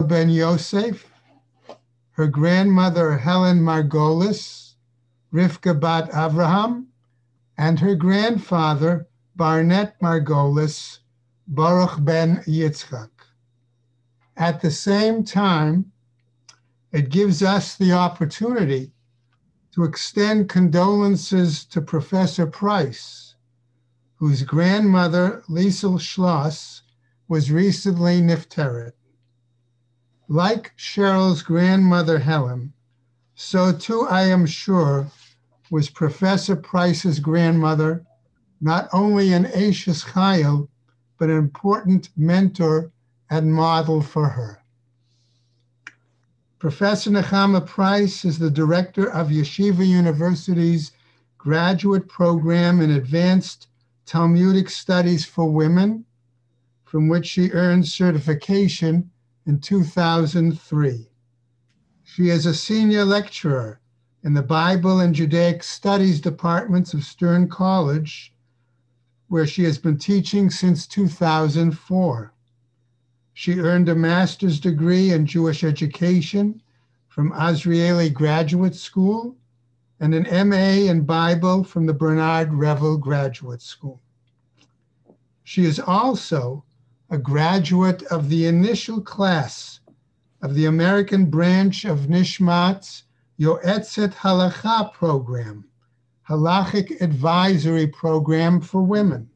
ben Yosef, her grandmother Helen Margolis, Rivka bat Avraham, and her grandfather Barnett Margolis, Baruch ben Yitzchak. At the same time, it gives us the opportunity to extend condolences to Professor Price, whose grandmother, Liesel Schloss, was recently nifteret. Like Cheryl's grandmother, Helen, so too, I am sure, was Professor Price's grandmother, not only an Ashes Chayil, but an important mentor and model for her. Professor Nechama Price is the director of Yeshiva University's graduate program in advanced Talmudic studies for women, from which she earned certification in 2003. She is a senior lecturer in the Bible and Judaic Studies departments of Stern College, where she has been teaching since 2004. She earned a master's degree in Jewish education from Azrieli Graduate School and an MA in Bible from the Bernard Revel Graduate School. She is also a graduate of the initial class of the American branch of Nishmat's Yoetzet Halacha program, Halachic Advisory Program for Women,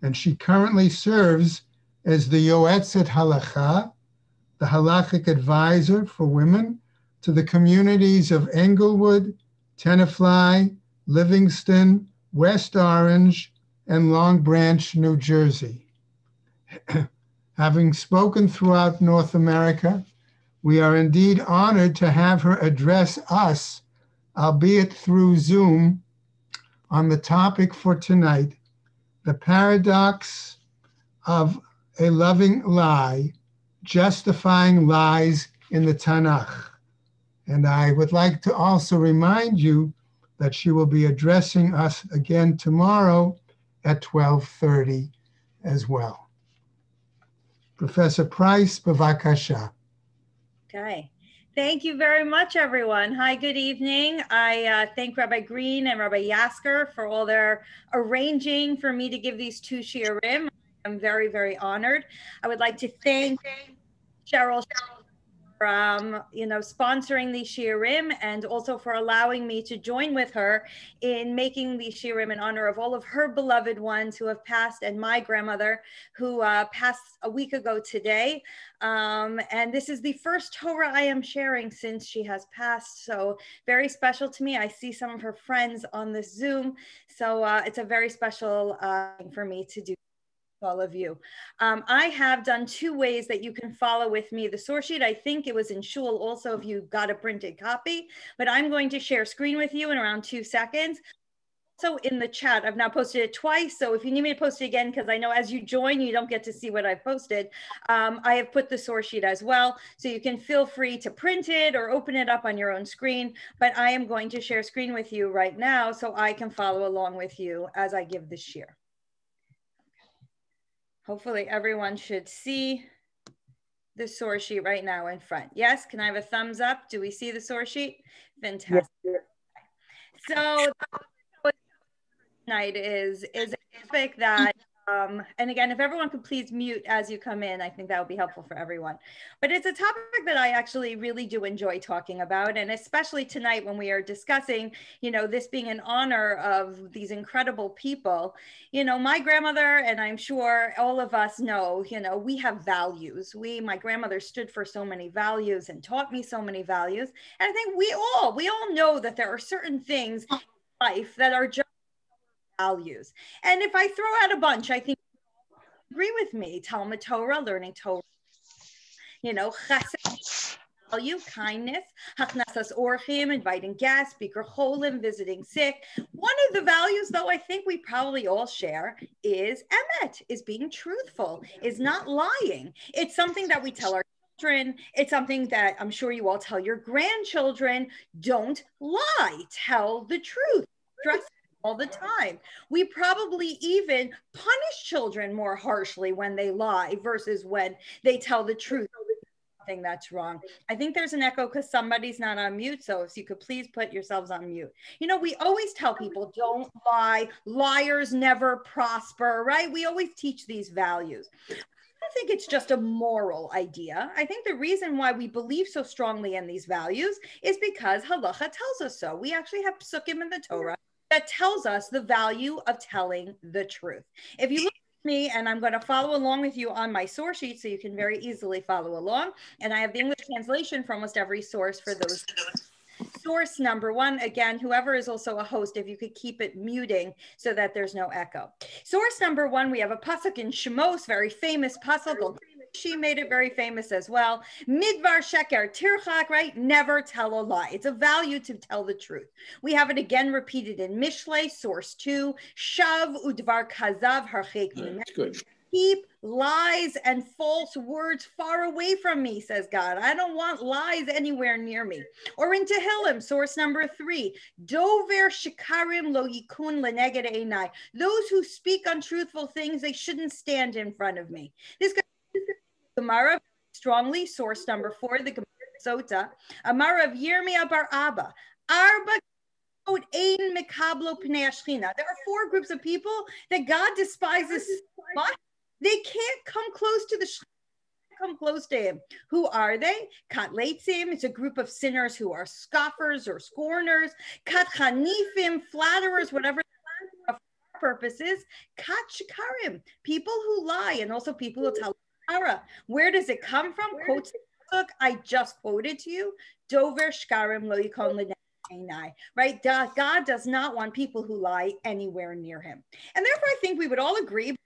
and she currently serves as the Yoetzet Halacha, the Halachic Advisor for Women, to the communities of Englewood, Tenafly, Livingston, West Orange, and Long Branch, New Jersey. Having spoken throughout North America, we are indeed honored to have her address us, albeit through Zoom, on the topic for tonight, the paradox of a loving lie, justifying lies in the Tanach. And I would like to also remind you that she will be addressing us again tomorrow at 12:30 as well. Professor Price, bavakasha. Okay. Thank you very much, everyone. Hi, good evening. I thank Rabbi Green and Rabbi Yasker for all their arranging for me to give these two shiurim. I'm very, very honored. I would like to thank Cheryl for sponsoring these shiurim and also for allowing me to join with her in making these shiurim in honor of all of her beloved ones who have passed, and my grandmother who passed a week ago today. And this is the first Torah I am sharing since she has passed, so very special to me. I see some of her friends on this Zoom, so it's a very special thing for me to do. All of you. I have done two ways that you can follow with me. The source sheet, I think it was in Shul also if you got a printed copy, but I'm going to share screen with you in around 2 seconds. Also in the chat, I've now posted it twice. So if you need me to post it again, because I know as you join, you don't get to see what I've posted. I have put the source sheet as well. So you can feel free to print it or open it up on your own screen, but I am going to share screen with you right now so I can follow along with you as I give the shir. Hopefully everyone should see the source sheet right now in front. Yes, can I have a thumbs up? Do we see the source sheet? Fantastic. Yes. So tonight is a topic that, and again, if everyone could please mute as you come in, I think that would be helpful for everyone. But it's a topic that I actually really do enjoy talking about, and especially tonight when we are discussing, this being an honor of these incredible people. My grandmother, and I'm sure all of us know, we have values. My grandmother stood for so many values and taught me so many values. And I think we all know that there are certain things in life that are just values. And if I throw out a bunch, I think you agree with me. Talmud Torah, learning Torah, chesed, value, kindness, hachnasas orchim, inviting guests, bikur cholim, visiting sick. One of the values, though, I think we probably all share is emet, is being truthful, is not lying. It's something that we tell our children. It's something that I'm sure you all tell your grandchildren. Don't lie, tell the truth. Dress all the time. We probably even punish children more harshly when they lie versus when they tell the truth something that's wrong. I think there's an echo because somebody's not on mute. So if you could please put yourselves on mute. You know, we always tell people don't lie. Liars never prosper, right? We always teach these values. I think it's just a moral idea. I think the reason why we believe so strongly in these values is because halacha tells us so. We actually have psukim in the Torah that tells us the value of telling the truth. If you look at me, and I'm going to follow along with you on my source sheet so you can very easily follow along. And I have the English translation for almost every source for those. Source number one, again, whoever is also a host, if you could keep it muting so that there's no echo. Source number one, we have a pasuk in Shemos, very famous pasuk. She made it very famous as well. Midvar sheker tirchak, right? Never tell a lie. It's a value to tell the truth. We have it again repeated in Mishlei, source two. Shav udvar kazav harchek. That's good. Keep lies and false words far away from me, says God. I don't want lies anywhere near me. Or in Tehillim, source number three, Dover shikarim lo yikun leneged einai. Those who speak untruthful things, they shouldn't stand in front of me. This Gemara strongly, source number four, the Gemara Sota, Amar of Yirmiyah bar Abba, Arba. There are four groups of people that God despises much. They can't come close to the come close to him. Who are they? Katleitzim, it's a group of sinners who are scoffers or scorners. Katchanifim, flatterers, whatever purposes. Katshikarim, people who lie, and also people who tell Ara. Where does it come from? Quotes I just quoted to you. Dover shkarim lo yikon right? God does not want people who lie anywhere near him. And therefore, I think we would all agree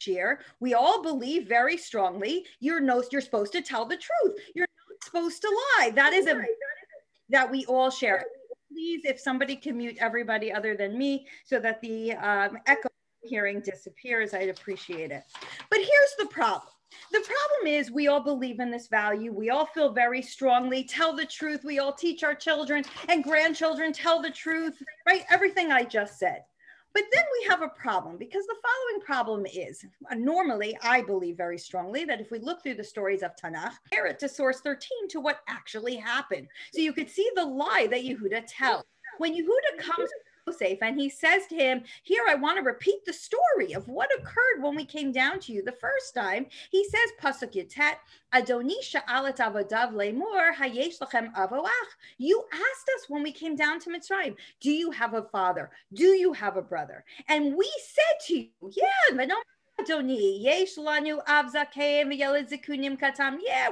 here, we all believe very strongly you're supposed to tell the truth. You're not supposed to lie. That is that we all share. Please, if somebody can mute everybody other than me so that the echo hearing disappears, I'd appreciate it. But here's the problem. The problem is we all believe in this value. We all feel very strongly, tell the truth. We all teach our children and grandchildren, tell the truth, right? Everything I just said. But then we have a problem, because the following problem is, normally I believe very strongly that if we look through the stories of Tanach, compare it to source 13 to what actually happened. So you could see the lie that Yehuda tells. When Yehuda comes to Yosef and he says to him, here, I want to repeat the story of what occurred when we came down to you the first time. He says, Pasuk Yatet, Adoni sha'alat avodav lemor hayesh lachem avoach. You asked us when we came down to Mitzrayim, do you have a father? Do you have a brother? And we said to you, yeah, but no. Yeah,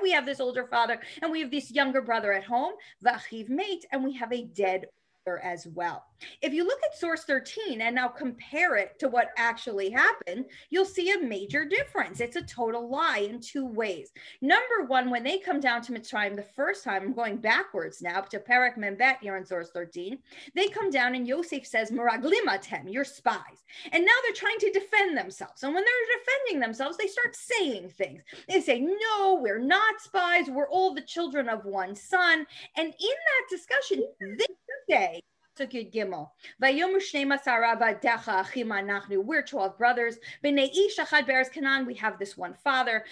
we have this older father and we have this younger brother at home, and we have a dead as well. If you look at source 13 and now compare it to what actually happened, you'll see a major difference. It's a total lie in two ways. Number one, when they come down to Mitzrayim the first time, I'm going backwards now to Perek Membet here in source 13, they come down and Yosef says, Meraglimatem, you're spies. And now they're trying to defend themselves. And when they're defending themselves, they start saying things. They say, no, we're not spies. We're all the children of one son. And in that discussion, they say, we're 12 brothers. We have this one father.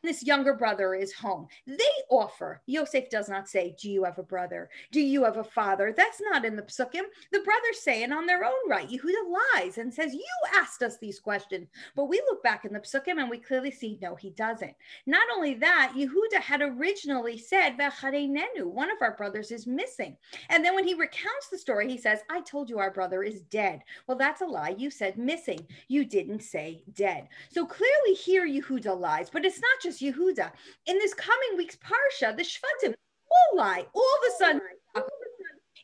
This younger brother is home. They offer. Yosef does not say, do you have a brother? Do you have a father? That's not in the psukim. The brothers say it on their own right. Yehuda lies and says, you asked us these questions. But we look back in the psukim and we clearly see, no, he doesn't. Not only that, Yehuda had originally said, one of our brothers is missing. And then when he recounts the story, he says, I told you our brother is dead. Well, that's a lie. You said missing. You didn't say dead. So clearly here Yehuda lies, but it's not just Yehuda. In this coming week's Parsha, the Shvatim all lie. All the sons.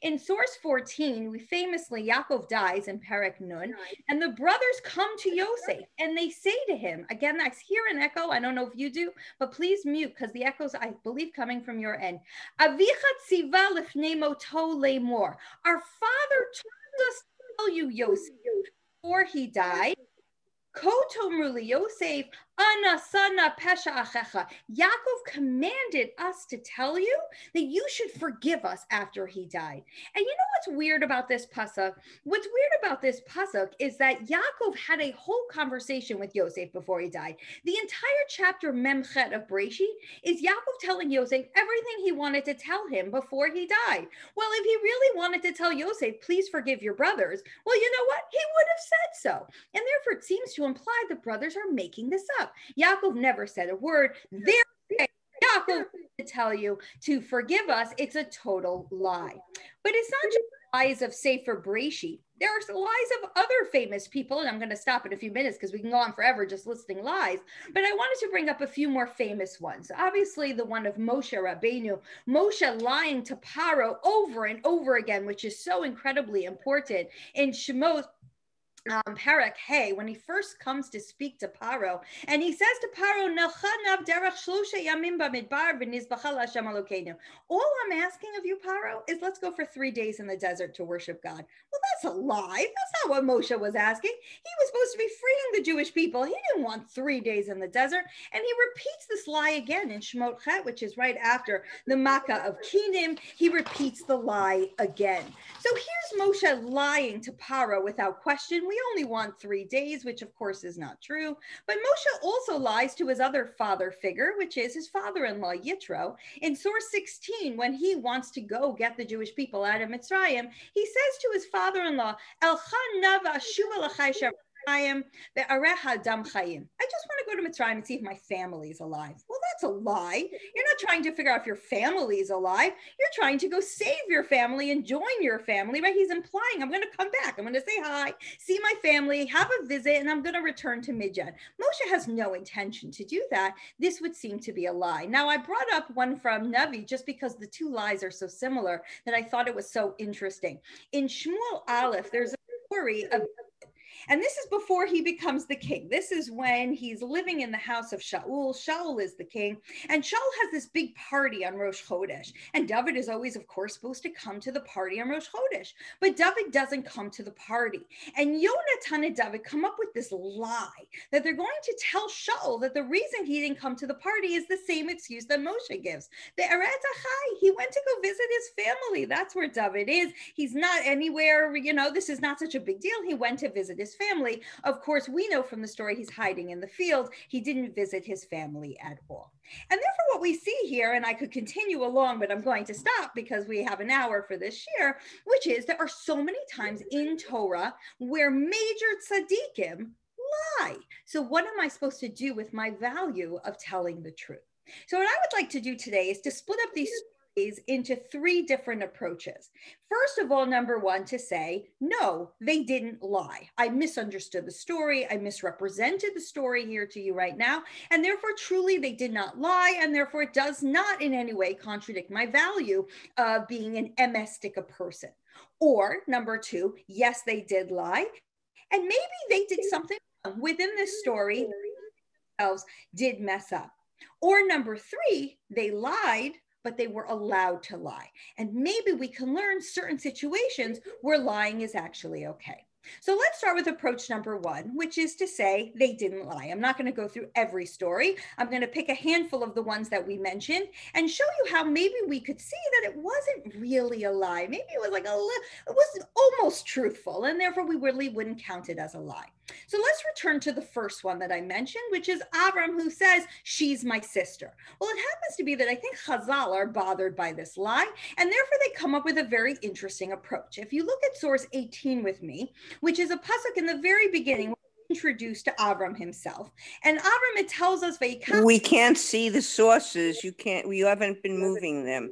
In source 14, we famously, Yaakov dies in Perek Nun, and the brothers come to Yosef, and they say to him, again, I hear an echo, I don't know if you do, but please mute, because the echo's, I believe, coming from your end. Avicha tziva lifnei moto lemor. Our father told us to tell you, Yosef, before he died, Kotomru Yosef, Ana sana pesha achecha. Yaakov commanded us to tell you that you should forgive us after he died. And you know what's weird about this pasuk? What's weird about this pasuk is that Yaakov had a whole conversation with Yosef before he died. The entire chapter Memchet of Breshit is Yaakov telling Yosef everything he wanted to tell him before he died. Well, if he really wanted to tell Yosef, please forgive your brothers, well, you know what? He would have said so. And therefore, it seems to imply the brothers are making this up. Yaakov never said a word. Therefore, Yaakov to tell you to forgive us, it's a total lie. But it's not just lies of Sefer Breshit. There are lies of other famous people, and I'm going to stop in a few minutes because we can go on forever just listing lies. But I wanted to bring up a few more famous ones. Obviously, the one of Moshe Rabbeinu, Moshe lying to Paro over and over again, which is so incredibly important in Shemot. Parak Hey, when he first comes to speak to Paro, and he says to Paro, all I'm asking of you, Paro, is let's go for 3 days in the desert to worship God. Well, that's a lie. That's not what Moshe was asking. He was supposed to be freeing the Jewish people. He didn't want 3 days in the desert. And he repeats this lie again in Shemot Chet, which is right after the Makkah of Kinim. He repeats the lie again. So here's Moshe lying to Paro without question. We only want 3 days, which of course is not true. But Moshe also lies to his other father figure, which is his father-in-law Yitro. In source 16, when he wants to go get the Jewish people out of Mitzrayim, he says to his father-in-law, I just want to go to Mitzrayim and see if my family is alive. Well, that's a lie. You're not trying to figure out if your family is alive. You're trying to go save your family and join your family, right? He's implying, I'm going to come back. I'm going to say hi, see my family, have a visit, and I'm going to return to Midian. Moshe has no intention to do that. This would seem to be a lie. Now, I brought up one from Navi just because the two lies are so similar that I thought it was so interesting. In Shmuel Aleph, there's a story of, and this is before he becomes the king. This is when he's living in the house of Shaul. Shaul is the king. And Shaul has this big party on Rosh Chodesh. And David is always, of course, supposed to come to the party on Rosh Chodesh. But David doesn't come to the party. And Yonatan and David come up with this lie that they're going to tell Shaul that the reason he didn't come to the party is the same excuse that Moshe gives. The Eretz Achai, he went to go visit his family. That's where David is. He's not anywhere, this is not such a big deal. He went to visit his family. Of course, we know from the story he's hiding in the field. He didn't visit his family at all. And therefore what we see here, and I could continue along, but I'm going to stop because we have an hour for this year, which is there are so many times in Torah where major tzaddikim lie. So what am I supposed to do with my value of telling the truth? So what I would like to do today is to split up these into 3 different approaches. First of all, number 1, to say, no, they didn't lie. I misunderstood the story. I misrepresented the story here to you right now. And therefore, truly, they did not lie. And therefore, it does not in any way contradict my value of being an emestic person. Or number 2, yes, they did lie. And maybe they did something within this story themselves did mess up. Or number 3, they lied, but they were allowed to lie. And maybe we can learn certain situations where lying is actually okay. So let's start with approach number 1, which is to say they didn't lie. I'm not going to go through every story. I'm going to pick a handful of the ones that we mentioned and show you how maybe we could see that it wasn't really a lie. Maybe it was like it was almost truthful, and therefore we really wouldn't count it as a lie. So let's return to the first one that I mentioned, which is Avram, who says, she's my sister. Well, it happens to be that I think Chazal are bothered by this lie, and therefore they come up with a very interesting approach. If you look at source 18 with me, which is a pasuk in the very beginning, introduced to Avram himself. And Avram, it tells us, we can't see the sources. You haven't been moving them.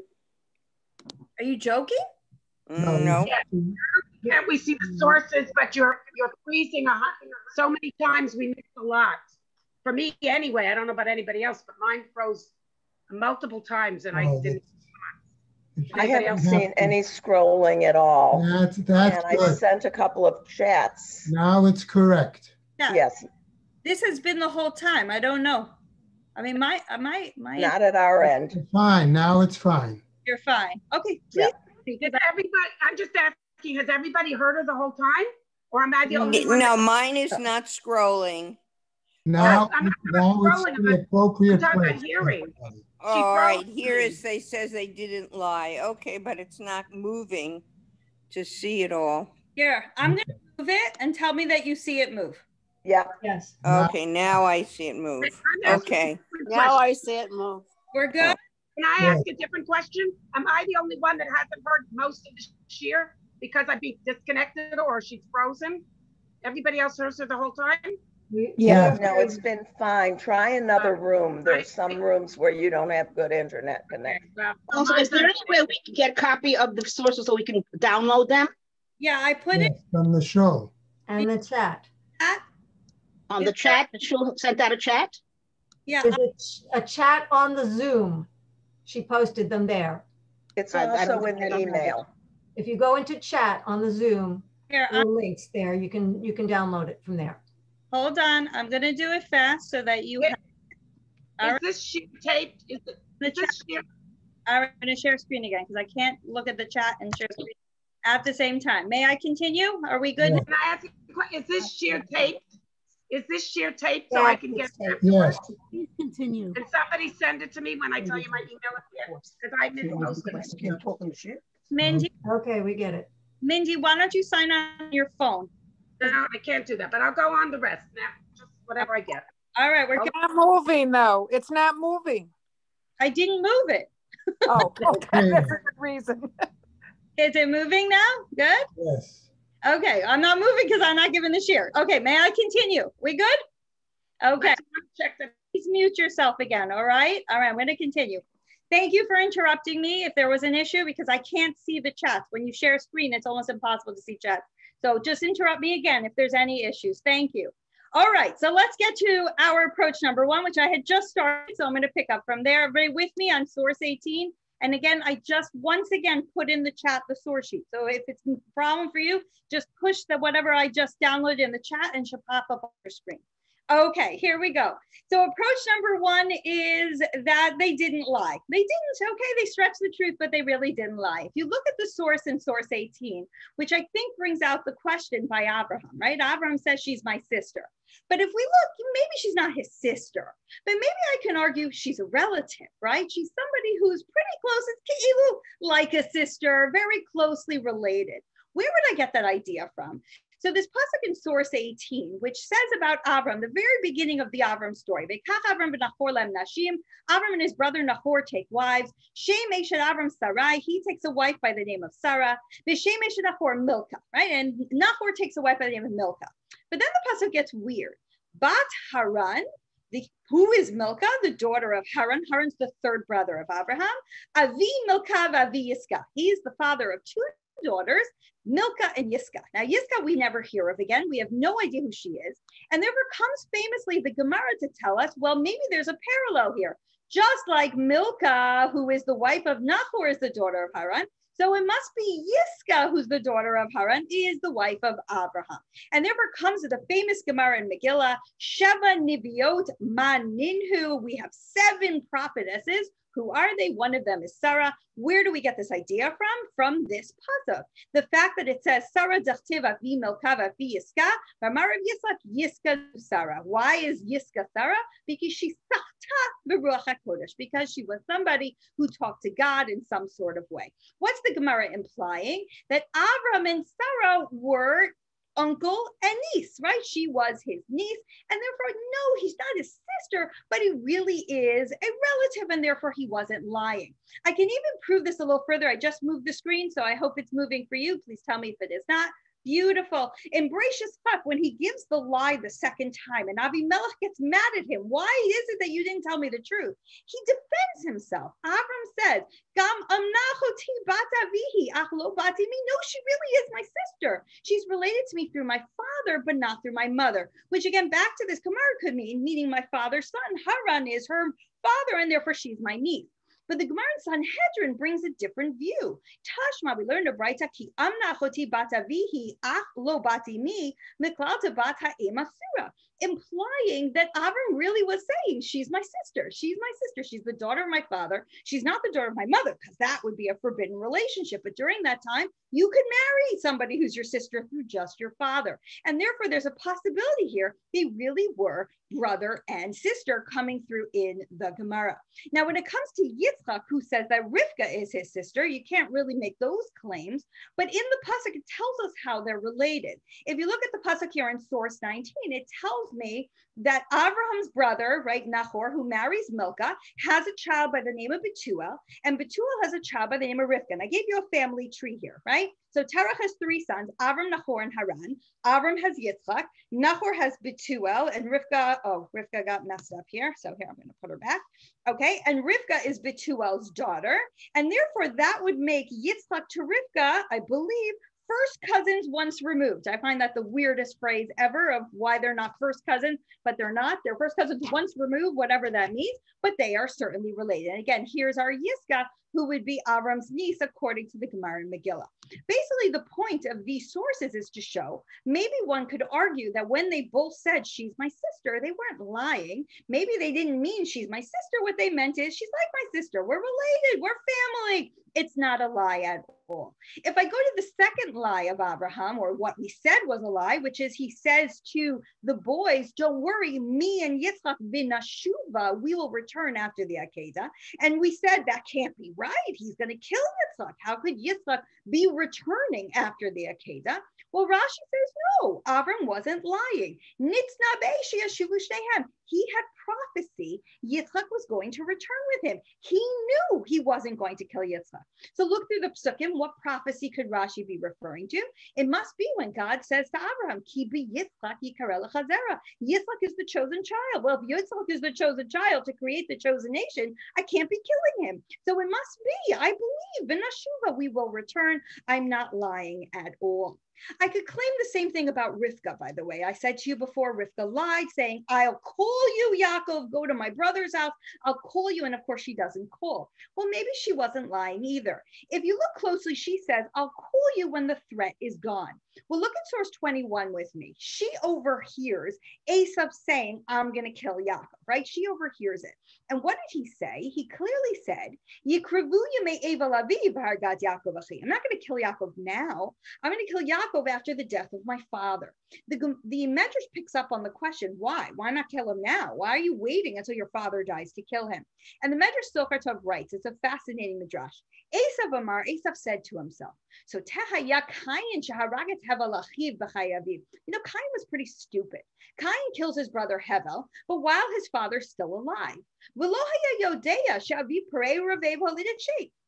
Are you joking? No. Yeah, we see the sources, but you're freezing so many times. We missed a lot. For me, anyway, I don't know about anybody else, but mine froze multiple times, and I didn't. I haven't seen any scrolling at all. That's and good. I sent a couple of chats. Now it's correct. Yeah. Yes. This has been the whole time. I don't know. I mean, my not at our end. It's fine. Now it's fine. You're fine. Okay. Yeah. Because I'm just asking, has everybody heard her the whole time? Or am I the only one? No, mine is not scrolling. Now, I'm not now it's scrolling, the appropriate I'm talking about place. hearing. All right, froze here me. is, they says they didn't lie. Okay, but it's not moving to see it all. Here, I'm going to move it and tell me that you see it move. Yeah. Yes. Okay, now I see it move. I'm asking Okay. a different Now question. I see it move. We're good? Can I ask a different question? Am I the only one that hasn't heard most of the shear because I've been disconnected or she's frozen? Everybody else hears her the whole time? Yeah, no, it's been fine. Try another room. There's some rooms where you don't have good internet connection. Well, Also, is there any way we can get a copy of the sources so we can download them Yeah, I put Yes, from the show. And the chat. it. on the chat? She sent out a chat? Yeah, There's a chat on the Zoom. She posted them there. It's I also don't- in I the don't have it. email. If you go into chat on the Zoom, here, there are links there. You can download it from there. hold on. I'm going to do it fast so that you have. Is this shear taped? Is this shear? All right, I'm going to share screen again because I can't look at the chat and share screen at the same time. May I continue? Are we good? Yeah. Can I ask you a question? Is this shear taped? Is this shear taped so I can get it's taped. Yes. Please continue. Can somebody send it to me when I tell you my email address? Because I missed most of it. Mindy, Okay, we get it. Mindy, why don't you sign on your phone? No, I can't do that, but I'll go on the rest now. Just whatever I get. All right, we're good. It's not moving though. It's not moving. I didn't move it. Oh, Okay. that's a good reason. Is it moving now? Good. Yes. Okay, I'm not moving because I'm not giving the share. Okay, may I continue? We good? Okay, Check the please mute yourself again, all right? All right, I'm gonna continue. Thank you for interrupting me if there was an issue because I can't see the chats. When you share a screen, it's almost impossible to see chats. So just interrupt me again if there's any issues. Thank you. All right, so let's get to our approach number one, which I had just started. So I'm gonna pick up from there. Everybody with me on source 18. And again, I just once again put in the chat the source sheet. So if it's a problem for you, just push the whatever I just downloaded in the chat and she'll pop up on your screen. Okay, here we go. So approach number one is that they didn't lie. They didn't, okay, they stretched the truth, but they really didn't lie. If you look at the source in source 18, which I think brings out the question by Abraham, right? Abraham says she's my sister. But if we look, maybe she's not his sister, but maybe I can argue she's a relative, right? She's somebody who's pretty close. It's like a sister, very closely related. Where would I get that idea from? So this pasuk in source 18, which says about Avram, the very beginning of the Avram story, Avram and his brother Nahor take wives. Shem Eshet Avram Sarai, he takes a wife by the name of Sarah. Shem Eshet Nahor Milcah, right? And Nahor takes a wife by the name of Milcah. But then the pasuk gets weird. Bat Haran, who is Milcah, the daughter of Haran. Haran's the third brother of Abraham. Avi Milcah Avi Yiska. He's the father of two daughters, Milcah and Yiska. Now, Yiska we never hear of again. We have no idea who she is. And therefore comes famously the Gemara to tell us, well, maybe there's a parallel here. Just like Milcah, who is the wife of Nahor, is the daughter of Haran. So it must be Yiska, who's the daughter of Haran, is the wife of Abraham. And therefore comes to the famous Gemara in Megillah, Sheva Niviot Maninhu. We have 7 prophetesses. Who are they? One of them is Sarah. Where do we get this idea from? From this pasuk. The fact that it says Sarah dachtiv avi Milcah avi Yiska, v'amarav Yitzchak Yiska Sarah. Why is Yiska Sarah? Because she sachta v'ruach hakodesh. Because she was somebody who talked to God in some sort of way. What's the Gemara implying? That Avram and Sarah were uncle and niece, right? She was his niece, and therefore, no, he's not his sister, but he really is a relative, and therefore he wasn't lying. I can even prove this a little further. I just moved the screen, so I hope it's moving for you. Please tell me if it is not. Beautiful. In Bereshis Chaf, when he gives the lie the second time, and Avimelech gets mad at him, why is it that you didn't tell me the truth? He defends himself. Avram says, Gam amnachoti bat avihi, ach lo bati mi. No, she really is my sister. She's related to me through my father, but not through my mother. Which again, back to this Gemara could mean, meaning my father's son. Haran is her father, and therefore she's my niece. But the Gemara in Sanhedrin brings a different view. Tashma, we learned a Braita ki amna choti batavihi ach lo bati mi miklalta bata emasura. implying that Avram really was saying, she's my sister. She's my sister. She's the daughter of my father. She's not the daughter of my mother, because that would be a forbidden relationship. But during that time, you could marry somebody who's your sister through just your father. And therefore, there's a possibility here they really were brother and sister coming through in the Gemara. Now, when it comes to Yitzchak, who says that Rivka is his sister, you can't really make those claims. But in the pasuk, it tells us how they're related. If you look at the pasuk here in source 19, it tells me that Abraham's brother, right, Nahor, who marries Milcah, has a child by the name of Betuel, and Betuel has a child by the name of Rivka. And I gave you a family tree here, right? So Terach has 3 sons, Avram, Nahor, and Haran. Avram has Yitzchak, Nahor has Betuel, and Rivka, Rivka got messed up here. So here, I'm going to put her back. Okay, and Rivka is Betuel's daughter. And therefore, that would make Yitzchak to Rivka, I believe, first cousins once removed. I find that the weirdest phrase ever of why they're not first cousins, but they're not. They're first cousins once removed, whatever that means, but they are certainly related. And again, here's our Yiscah, who would be Avram's niece, according to the Gemara and Megillah. Basically, the point of these sources is to show, maybe one could argue that when they both said, she's my sister, they weren't lying. Maybe they didn't mean she's my sister. What they meant is, she's like my sister. We're related. We're family. It's not a lie at all. If I go to the second lie of Abraham, or what we said was a lie, which is he says to the boys, don't worry, me and Yitzchak v'nashuva, we will return after the Akedah. And we said that can't be right. He's going to kill Yitzchak. How could Yitzchak be returning after the Akedah? Well, Rashi says no, Avram wasn't lying. He had prophecy Yitzchak was going to return with him. He knew he wasn't going to kill Yitzchak. So look through the psukim. What prophecy could Rashi be referring to? It must be when God says to Abraham, Ki bi Yitzchak yikara l'chazera. Yitzchak is the chosen child. Well, if Yitzchak is the chosen child to create the chosen nation, I can't be killing him. So it must be, I believe, in Nashuva we will return. I'm not lying at all. I could claim the same thing about Rivka, by the way. I said to you before, Rivka lied, saying, I'll call you, Yaakov, go to my brother's house. I'll call you. And of course, she doesn't call. Well, maybe she wasn't lying either. If you look closely, she says, I'll call you when the threat is gone. Well, look at source 21 with me. She overhears Esav saying, I'm going to kill Yaakov, right? She overhears it. And what did he say? He clearly said, I'm not going to kill Yaakov now. I'm going to kill Yaakov after the death of my father. The Medrash picks up on the question, why? Why not kill him now? Why are you waiting until your father dies to kill him? And the Medrash Socher Tov writes, it's a fascinating Midrash. Esav said to himself, so Tehaya Kayin Shaharagat Hevel Achiv b'chayaviv. Kayin was pretty stupid. Kayin kills his brother Hevel, but while his father's still alive.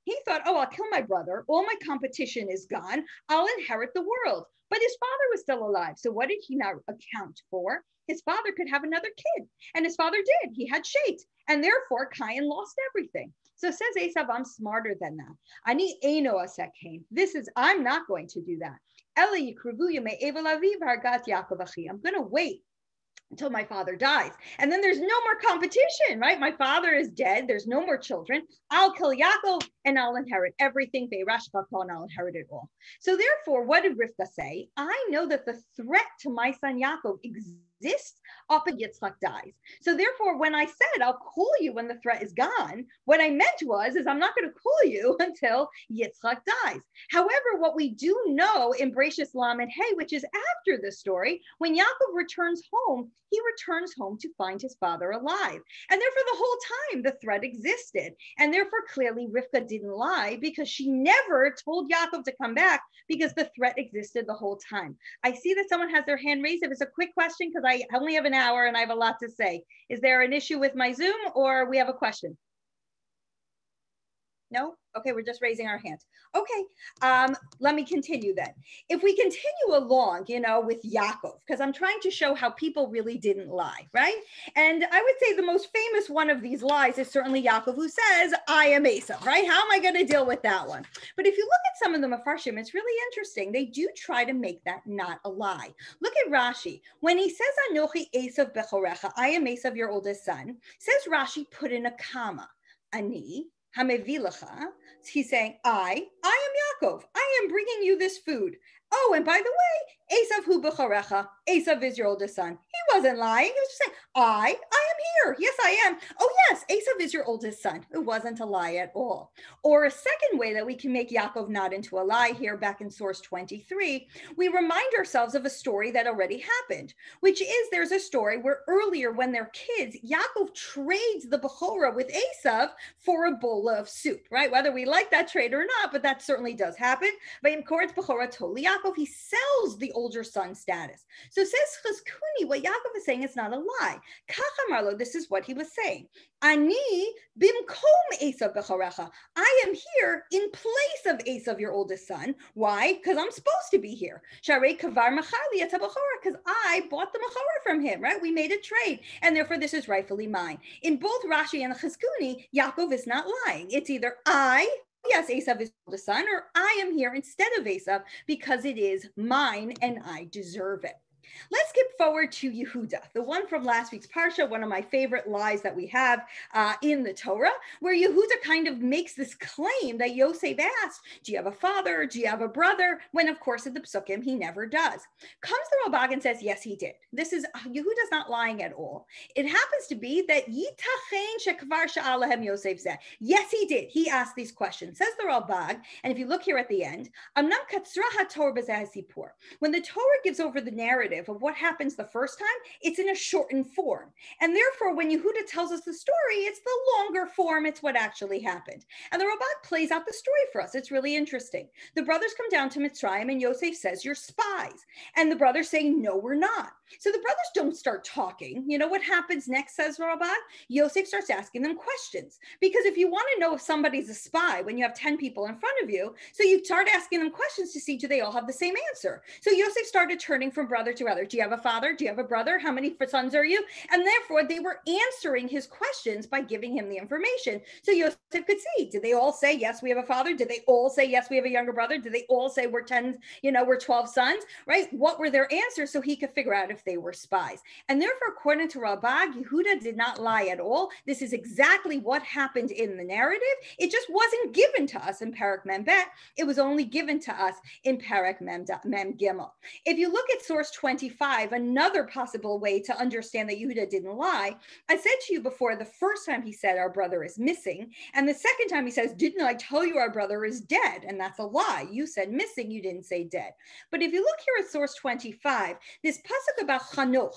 He thought, I'll kill my brother. All my competition is gone. I'll inherit the world. But his father was still alive. So what did he now account for? His father could have another kid. And his father did. He had Shet. And therefore, Cain lost everything. So says Esav, I'm smarter than that. Ani eno asekain. I'm not going to do that. I'm going to wait until my father dies. And then there's no more competition, right? My father is dead. There's no more children. I'll kill Yaakov and I'll inherit everything. And I'll inherit it all. So therefore, what did Rivka say? I know that the threat to my son Yaakov exists up until Yitzchak dies. So therefore, when I said, I'll call you when the threat is gone, what I meant is I'm not going to call you until Yitzchak dies. However, what we do know in Bereshis Lamed Hey, which is after the story, when Yaakov returns home, he returns home to find his father alive. And therefore, the whole time, the threat existed. And therefore, clearly, Rivka didn't lie because she never told Yaakov to come back because the threat existed the whole time. I see that someone has their hand raised. If it's a quick question, because I only have an hour and I have a lot to say. Is there an issue with my Zoom or we have a question? No? Okay, we're just raising our hands. Okay, let me continue then. If we continue along, with Yaakov, because I'm trying to show how people really didn't lie, right? And I would say the most famous one of these lies is certainly Yaakov, who says, I am Esav, right? How am I going to deal with that one? But if you look at some of the Mefarshim, it's really interesting. They do try to make that not a lie. Look at Rashi. When he says, Anochi Esav bechorecha, I am Esav, your oldest son, says Rashi, put in a comma, Ani, Hamevilacha. He's saying, I am Yaakov. I am bringing you this food. Oh, and by the way, Esav hu b'chorecha. Esav is your oldest son. He he wasn't lying. He was just saying, I am here. Yes, I am. Oh yes, Esav is your oldest son. It wasn't a lie at all. Or a second way that we can make Yaakov not into a lie here back in source 23, we remind ourselves of a story that already happened, which is there's a story where earlier when they're kids, Yaakov trades the Bechorah with Esav for a bowl of soup, right? Whether we like that trade or not, but that certainly does happen. Yaakov, he sells the older son status. So says Chizkuni, what Yaakov is saying is not a lie. Kachamarlo, this is what he was saying. Ani bimkom Esav bechorecha. I am here in place of Esav, your oldest son. Why? Because I'm supposed to be here. Sharei kavar machali et habechorah, because I bought the mechorah from him, right? We made a trade, and therefore this is rightfully mine. In both Rashi and Chizkuni, Yaakov is not lying. It's either yes, Esav is the son, or I am here instead of Esav because it is mine and I deserve it. Let's skip forward to Yehuda, the one from last week's Parsha, one of my favorite lies that we have in the Torah, where Yehuda kind of makes this claim that Yosef asked, do you have a father? Do you have a brother? When, of course, in the Psukim, he never does. Comes the Ralbag and says, yes, he did. Yehuda's not lying at all. It happens to be that Yitachen shekvar sha'alahem Yosef zeh. Yes, he did. He asked these questions. Says the Ralbag, and if you look here at the end, Amnam katzra haTorah b'zeh hasipur. When the Torah gives over the narrative of what happens the first time, it's in a shortened form. And therefore, when Yehuda tells us the story, it's the longer form. It's what actually happened. And the Ralbag plays out the story for us. It's really interesting. The brothers come down to Mitzrayim and Yosef says, you're spies. And the brothers say, no, we're not. So the brothers don't start talking. You know what happens next, says Ralbag? Yosef starts asking them questions. Because if you want to know if somebody's a spy when you have 10 people in front of you, so you start asking them questions to see, do they all have the same answer? So Yosef started turning from brother to brother. Do you have a father? Do you have a brother? How many sons are you? And therefore, they were answering his questions by giving him the information. So Yosef could see, did they all say, yes, we have a father? Did they all say, yes, we have a younger brother? Did they all say we're 10, we're 12 sons, right? What were their answers? So he could figure out if they were spies. And therefore, according to Ralbag, Yehuda did not lie at all. This is exactly what happened in the narrative. It just wasn't given to us in Perek Mem Bet. It was only given to us in Perek Mem Gimel. If you look at source 25, another possible way to understand that Yehuda didn't lie, I said to you before, the first time he said our brother is missing, and the second time he says, didn't I tell you our brother is dead? And that's a lie. You said missing, you didn't say dead. But if you look here at source 25, this pasuk about Chanoch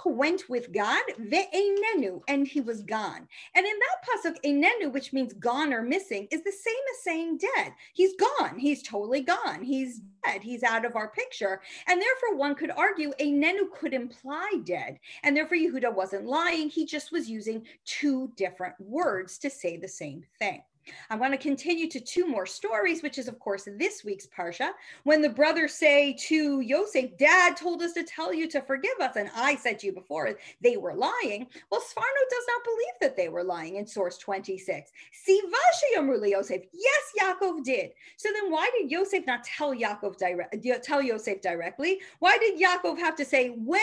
went with God, ve'einenu, and he was gone. And in that pasuk, einenu, which means gone or missing, is the same as saying dead. He's gone. He's totally gone. He's dead. He's out of our picture. And therefore, one could argue einenu could imply dead. And therefore, Yehuda wasn't lying. He just was using two different words to say the same thing. I'm going to continue to two more stories, which is, of course, this week's Parsha, when the brothers say to Yosef, Dad told us to tell you to forgive us. And I said to you before, they were lying. Well, Sfarno does not believe that they were lying in source 26. Sivashi Amruli Yosef. Yes, Yaakov did. So then why did Yosef not tell Yosef directly? Why did Yaakov have to say, when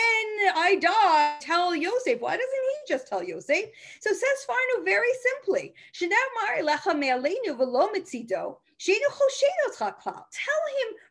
I die, tell Yosef? Why doesn't he just tell Yosef? So says Sfarno very simply, tell him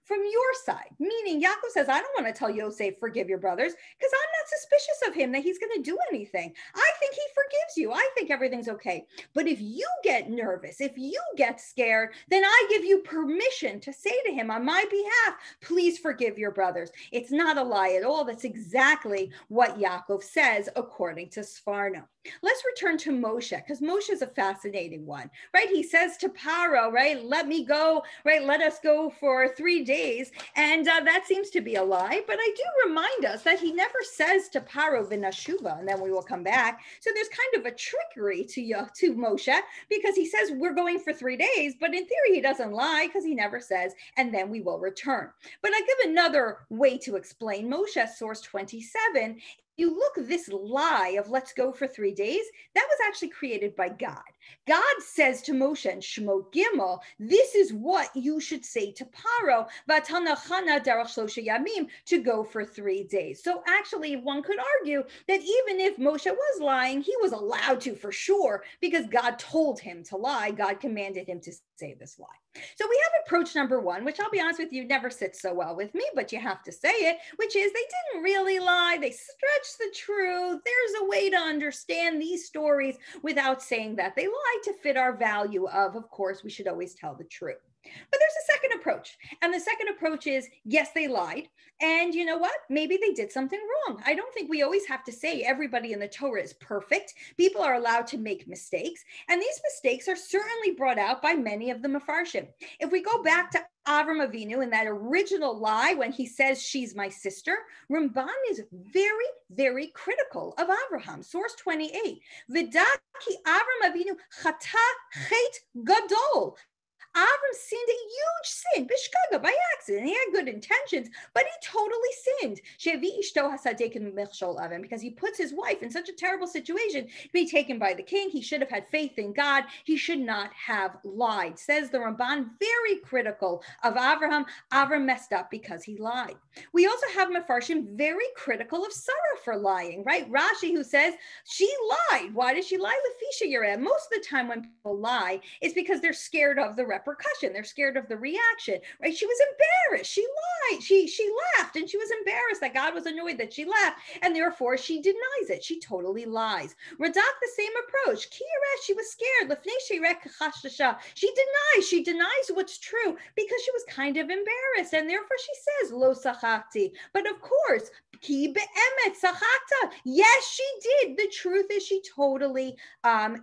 from your side, meaning Yaakov says, I don't want to tell Yosef, forgive your brothers, because I'm not suspicious of him that he's going to do anything. I think he forgives you. I think everything's okay. But if you get nervous, if you get scared, then I give you permission to say to him on my behalf, please forgive your brothers. It's not a lie at all. That's exactly what Yaakov says, according to Sfarno. Let's return to Moshe, because Moshe is a fascinating one, right? He says to Paro, right, let me go, right, let us go for 3 days. And that seems to be a lie. But I do remind us that he never says to Paro, V'nashuva, and then we will come back. So there's kind of a trickery to Moshe, because he says we're going for 3 days, but in theory, he doesn't lie because he never says, and then we will return. But I give another way to explain Moshe, source 27. You look, this lie of let's go for 3 days, that was actually created by God. God says to Moshe in Shemot Gimel, this is what you should say to Paro, to go for 3 days. So actually, one could argue that even if Moshe was lying, he was allowed to for sure, because God told him to lie. God commanded him to say this lie. So we have approach number one, which I'll be honest with you, never sits so well with me, but you have to say it, which is they didn't really lie. They stretched the truth. There's a way to understand these stories without saying that they lied to fit our value of course, we should always tell the truth. But there's a second approach. And the second approach is, yes, they lied. And you know what? Maybe they did something wrong. I don't think we always have to say everybody in the Torah is perfect. People are allowed to make mistakes. And these mistakes are certainly brought out by many of the Mefarshim. If we go back to Avram Avinu and that original lie when he says she's my sister, Ramban is very, very critical of Abraham. Source 28. Vidaki Avram Avinu chata chet gadol. Avram sinned a huge sin, bishkaga, by accident. He had good intentions, but he totally sinned. Because he puts his wife in such a terrible situation to be taken by the king. He should have had faith in God. He should not have lied. Says the Ramban, very critical of Avraham. Avram messed up because he lied. We also have Mefarshim very critical of Sarah for lying, right? Rashi, who says she lied. Why did she lie? Lefisha Yereh. Most of the time when people lie, it's because they're scared of the repercussion. They're scared of the reaction, right? She was embarrassed. She lied. She laughed, and she was embarrassed that God was annoyed that she laughed, and therefore she denies it. She totally lies. Radak, the same approach. Kira, she was scared. She denies what's true because she was kind of embarrassed, and therefore she says lo sachakti. But of course, ki be'emet sachakta. Yes, she did. The truth is she totally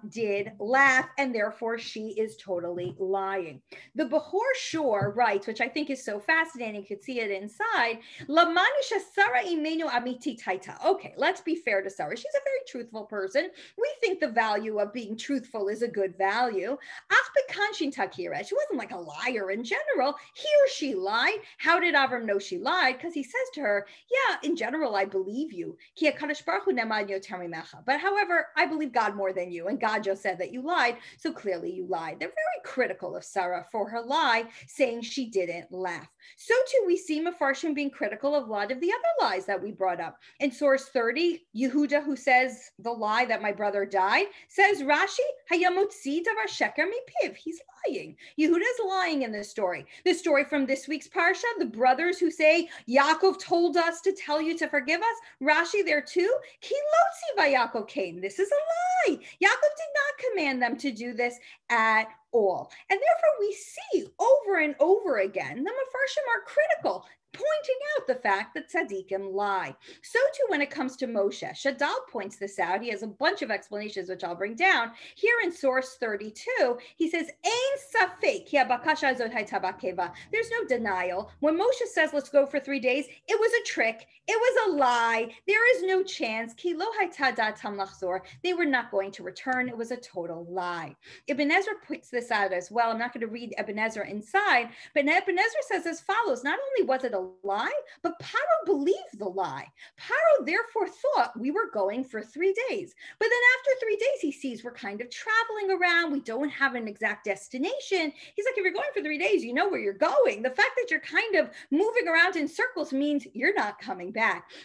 did laugh, and therefore she is totally lying. The Behor Shor writes, which I think is so fascinating, you could see it inside. Sarah imenu amiti taita. Okay, let's be fair to Sarah. She's a very truthful person. We think the value of being truthful is a good value. She wasn't like a liar in general. Here she lied. How did Avram know she lied? Because he says to her, yeah, in general, I believe you. But however, I believe God more than you. And God just said that you lied. So clearly you lied. They're very critical of Sarah for her lie, saying she didn't laugh. So too, we see Mefarshim being critical of a lot of the other lies that we brought up. In source 30, Yehuda, who says the lie that my brother died, says Rashi, hayamotzi davar sheker mipiv. He's lying. Yehuda's lying in this story. The story from this week's parsha, the brothers who say, Yaakov told us to tell you to forgive us. Rashi there too, ki lotzi vayakov came. This is a lie. Yaakov did not command them to do this at all. And therefore we see over and over again, the Mefarshim are critical, pointing out the fact that tzaddikim lie. So too when it comes to Moshe. Shadal points this out. He has a bunch of explanations, which I'll bring down. Here in source 32, he says, Ein safek ki habakasha hazot hayta bakeva. There's no denial. When Moshe says, let's go for 3 days, it was a trick. It was a lie. There is no chance. Ki lo hayta datam lachzor. They were not going to return. It was a total lie. Ibn Ezra points this out as well. I'm not going to read Ibn Ezra inside, but Ibn Ezra says as follows. Not only was it a lie, but Paro believed the lie. Paro therefore thought we were going for 3 days. But then after 3 days, he sees we're kind of traveling around. We don't have an exact destination. He's like, if you're going for 3 days, you know where you're going. The fact that you're kind of moving around in circles means you're not coming back.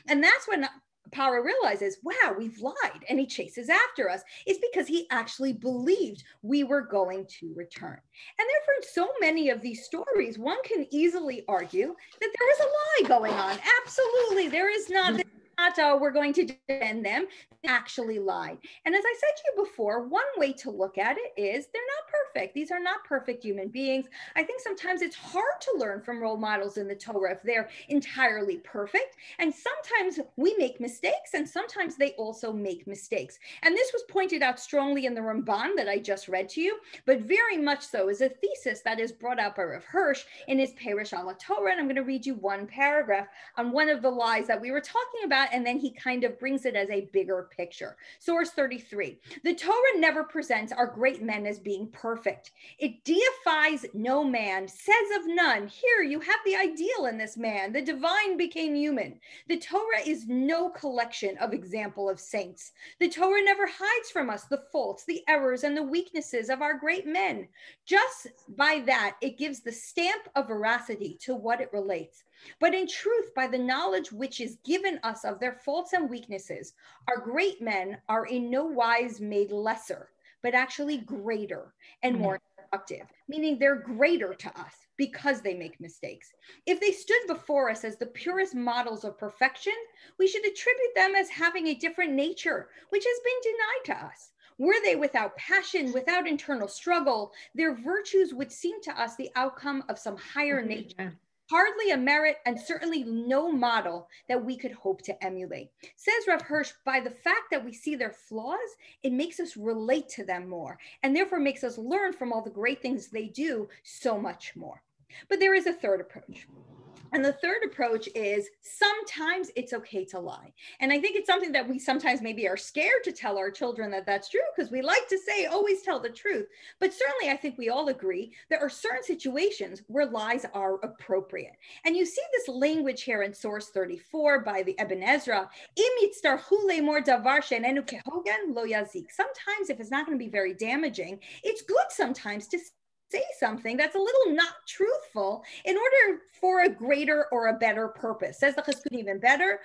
And that's when Paro realizes, wow, we've lied, and he chases after us. It's because he actually believed we were going to return. And therefore, in so many of these stories, one can easily argue that there is a lie going on. Absolutely, there is not. We're going to defend them. They actually lied. And as I said to you before, one way to look at it is they're not perfect. These are not perfect human beings. I think sometimes it's hard to learn from role models in the Torah if they're entirely perfect. And sometimes we make mistakes, and sometimes they also make mistakes. And this was pointed out strongly in the Ramban that I just read to you, but very much so is a thesis that is brought out by Rav Hirsch in his Perush ala Torah. And I'm going to read you one paragraph on one of the lies that we were talking about, and then he kind of brings it as a bigger picture. Source 33. The Torah never presents our great men as being perfect. It deifies no man, says of none, here you have the ideal in this man. The divine became human. The Torah is no collection of example of saints. The Torah never hides from us the faults, the errors, and the weaknesses of our great men. Just by that, it gives the stamp of veracity to what it relates. But in truth, by the knowledge which is given us of their faults and weaknesses, our great men are in no wise made lesser, but actually greater and more productive, meaning they're greater to us because they make mistakes. If they stood before us as the purest models of perfection, we should attribute them as having a different nature, which has been denied to us. Were they without passion, without internal struggle, their virtues would seem to us the outcome of some higher nature. Hardly a merit and certainly no model that we could hope to emulate. Says Rav Hirsch, by the fact that we see their flaws, it makes us relate to them more and therefore makes us learn from all the great things they do so much more. But there is a third approach. And the third approach is sometimes it's okay to lie. And I think it's something that we sometimes maybe are scared to tell our children that that's true because we like to say, always tell the truth. But certainly I think we all agree there are certain situations where lies are appropriate. And you see this language here in source 34 by the Ibn Ezra. Sometimes if it's not going to be very damaging, it's good sometimes to say something that's a little not truthful in order for a greater or a better purpose. Says the Chizkun even better.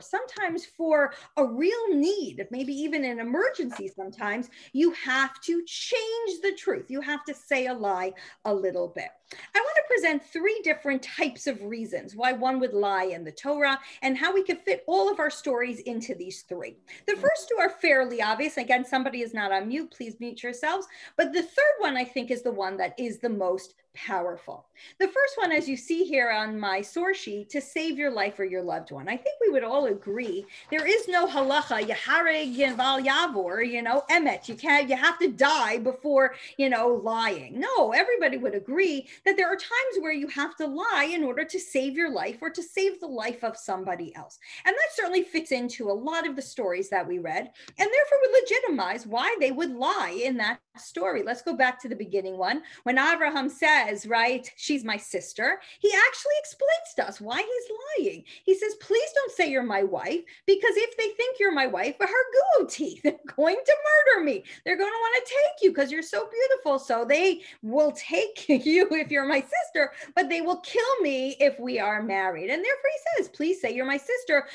Sometimes for a real need, maybe even an emergency, sometimes you have to change the truth. You have to say a lie a little bit. I want to present three different types of reasons why one would lie in the Torah and how we could fit all of our stories into these three. The first two are fairly obvious. Again, somebody is not on mute. Please mute yourselves. But the third one, I think, is the one that is the most powerful. The first one, as you see here on my source sheet, to save your life or your loved one. I think we would all agree there is no halacha, yahareg val yavor, emet. You have to die before, lying. No, everybody would agree that there are times where you have to lie in order to save your life or to save the life of somebody else. And that certainly fits into a lot of the stories that we read, and therefore would legitimize why they would lie in that story. Let's go back to the beginning one. When Abraham says, right, she's my sister, he actually explains to us why he's lying. He says, please don't say you're my wife, because if they think you're my wife, harguoti, they're going to murder me. They're going to want to take you because you're so beautiful. So they will take you if you're my sister, but they will kill me if we are married. And therefore he says, please say you're my sister,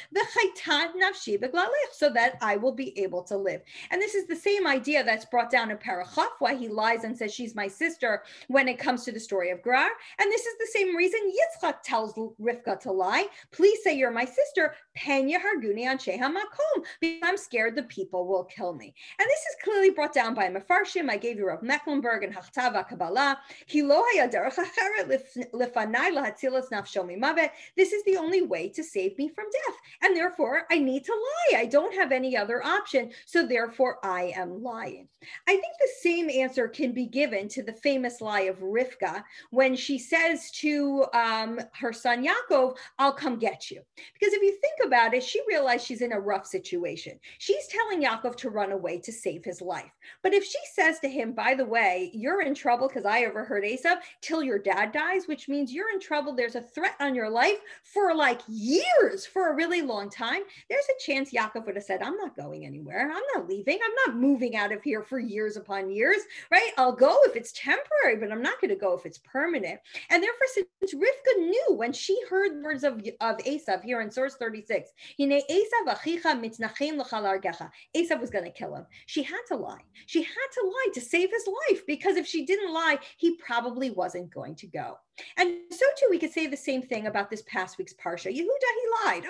so that I will be able to live. And this is the same idea that's brought down in Parachaf, why he lies and says she's my sister when it comes to the story of Gerar. And this is the same reason Yitzchak tells Rivka to lie. Please say you're my sister, Penya Harguni Anshe HaMakom, because I'm scared the people will kill me. And this is clearly brought down by Mefarshim. I gave you Rav Mecklenburg and Hachtav Kabbalah. This is the only way to save me from death. And therefore, I need to lie. I don't have any other option. So therefore, I am lying. I think the same answer can be given to the famous lie of Rivka when she says to her son Yaakov, I'll come get you. Because if you think about it, she realized she's in a rough situation. She's telling Yaakov to run away to save his life. But if she says to him, by the way, you're in trouble because I overheard Esav till your dad dies, which means you're in trouble. There's a threat on your life for like years, for a really long time. There's a chance Yaakov would have said, I'm not going anywhere. I'm not leaving. I'm not moving out of here for years upon years, right? I'll go if it's temporary, but I'm not going to go if it's permanent. And therefore, since Rivka knew when she heard words of Esav here in source 36, Esav was going to kill him. She had to lie. She had to lie to save his life, because if she didn't lie, he probably wasn't going to go. And so too, we could say the same thing about this past week's Parsha. Yehuda, he lied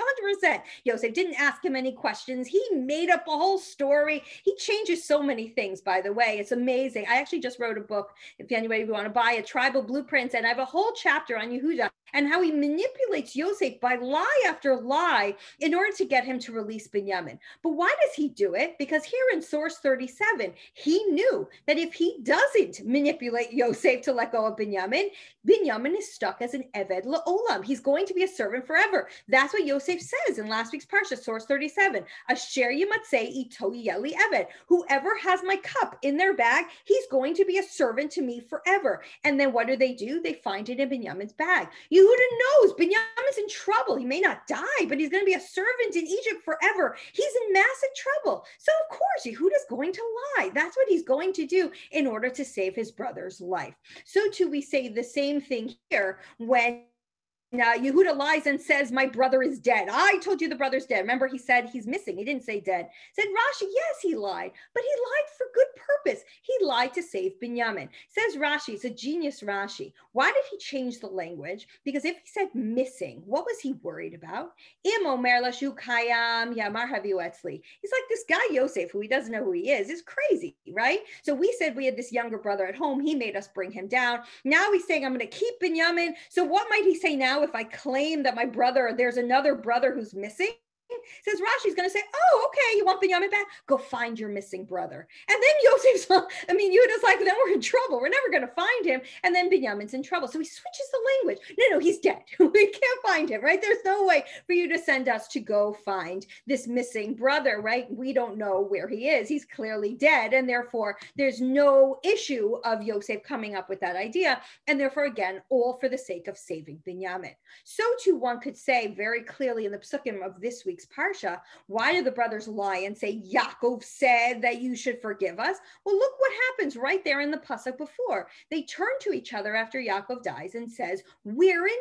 100%. Yosef didn't ask him any questions. He made up a whole story. He changes so many things, by the way. It's amazing. I actually just wrote a book, if anybody want to buy it, Tribal Blueprints, and I have a whole chapter on Yehuda and how he manipulates Yosef by lie after lie in order to get him to release Binyamin. But why does he do it? Because here in source 37, he knew that if he doesn't manipulate Yosef to let go of Binyamin, Binyamin is stuck as an Eved La'olam. He's going to be a servant forever. That's what Yosef says in last week's Parsha, source 37. Asher Yimatzei Ito Yeli Eved. Whoever has my cup in their bag, he's going to be a servant to me forever. And then what do? They find it in Binyamin's bag. Yehuda knows Binyamin's in trouble. He may not die, but he's going to be a servant in Egypt forever. He's in massive trouble. So of course, Yehuda's going to lie. That's what he's going to do in order to save his brother's life. So too, we say the same thing here when Yehuda lies and says, my brother is dead. I told you the brother's dead. Remember, he said he's missing. He didn't say dead. Said Rashi, yes, he lied, but he lied for good purpose. He lied to save Binyamin. Says Rashi, it's a genius Rashi. Why did he change the language? Because if he said missing, what was he worried about? Im omer lashu kayam yamar haviu etzli. He's like, this guy Yosef, who he doesn't know who he is crazy, right? So we said we had this younger brother at home. He made us bring him down. Now he's saying, I'm going to keep Binyamin. So what might he say now if I claim that my brother, there's another brother who's missing? Says Rashi's going to say, oh, okay, you want Binyamin back? Go find your missing brother. And then Yosef's, Yehuda's like, then we're in trouble. We're never going to find him. And then Binyamin's in trouble. So he switches the language. No, he's dead. We can't find him, right? There's no way for you to send us to go find this missing brother, right? We don't know where he is. He's clearly dead. And therefore, there's no issue of Yosef coming up with that idea. And therefore, again, all for the sake of saving Binyamin. So too, one could say very clearly in the psukim of this week's Parsha, why do the brothers lie and say, Yaakov said that you should forgive us? Well, look what happens right there in the pasuk before. They turn to each other after Yaakov dies and says, we're in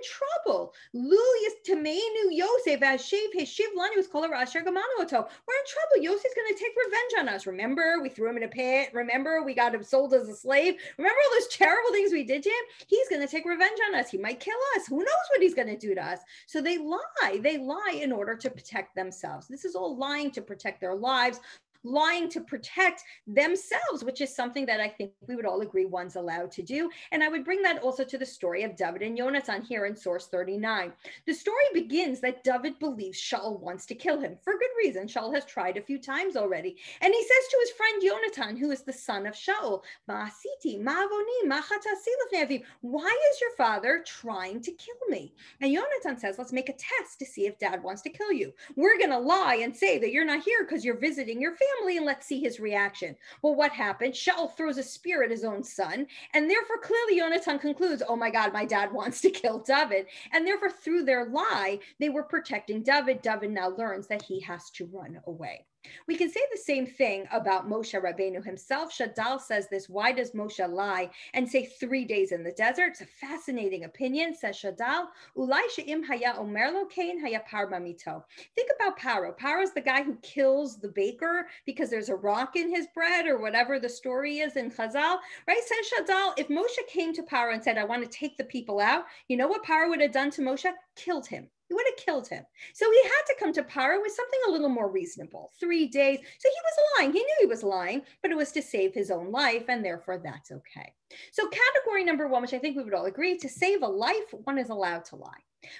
trouble. Lu yistamenu Yosef ashev heshiv lanu is kol asher gamanu oto. We're in trouble. Yosef's going to take revenge on us. Remember, we threw him in a pit. Remember, we got him sold as a slave. Remember all those terrible things we did to him? He's going to take revenge on us. He might kill us. Who knows what he's going to do to us? So they lie. They lie in order to protect themselves. This is all lying to protect their lives, lying to protect themselves, which is something that I think we would all agree one's allowed to do. And I would bring that also to the story of David and Yonatan here in source 39. The story begins that David believes Shaul wants to kill him for good reason. Shaul has tried a few times already. And he says to his friend Yonatan, who is the son of Shaul, Ma'asiti, ma'avoni, ma'chatasi lefnei. Why is your father trying to kill me? And Yonatan says, let's make a test to see if dad wants to kill you. We're going to lie and say that you're not here because you're visiting your family, and let's see his reaction. Well, what happened? Shaul throws a spear at his own son, and therefore clearly Yonatan concludes, oh my God, my dad wants to kill David. And therefore through their lie, they were protecting David. David now learns that he has to run away. We can say the same thing about Moshe Rabbeinu himself. Shadal says this, why does Moshe lie and say 3 days in the desert? It's a fascinating opinion, says Shadal. Ulai she'im haya omer lo kein haya par mamito. Think about Paro. Paro is the guy who kills the baker because there's a rock in his bread or whatever the story is in Chazal, right? Says Shadal, if Moshe came to Paro and said, I want to take the people out, you know what Paro would have done to Moshe? Killed him. He would have killed him. So he had to come to Paro with something a little more reasonable, 3 days. So he was lying. He knew he was lying, but it was to save his own life, and therefore that's okay. So category number one, which I think we would all agree, to save a life, one is allowed to lie.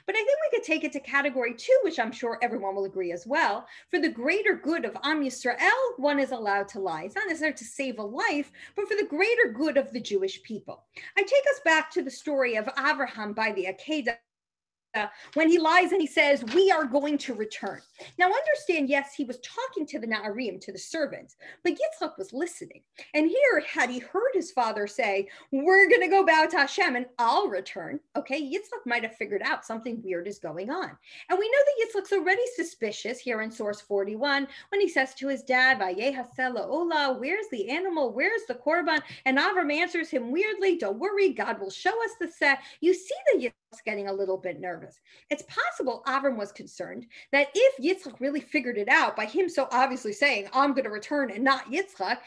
But I think we could take it to category two, which I'm sure everyone will agree as well. For the greater good of Am Yisrael, one is allowed to lie. It's not necessarily to save a life, but for the greater good of the Jewish people. I take us back to the story of Abraham by the Akedah, when he lies and he says, we are going to return. Now understand, yes, he was talking to the Na'arim, to the servants, but Yitzchak was listening. And here, had he heard his father say, we're going to go bow to Hashem and I'll return, okay, Yitzchak might have figured out something weird is going on. And we know that Yitzchak's already suspicious here in source 41, when he says to his dad, Vayehasela Ola, where's the animal? Where's the korban? And Avram answers him weirdly, don't worry, God will show us the set. You see that Yitzchak's getting a little bit nervous. It's possible Avram was concerned that if Yitzchak really figured it out by him so obviously saying, I'm going to return and not Yitzchak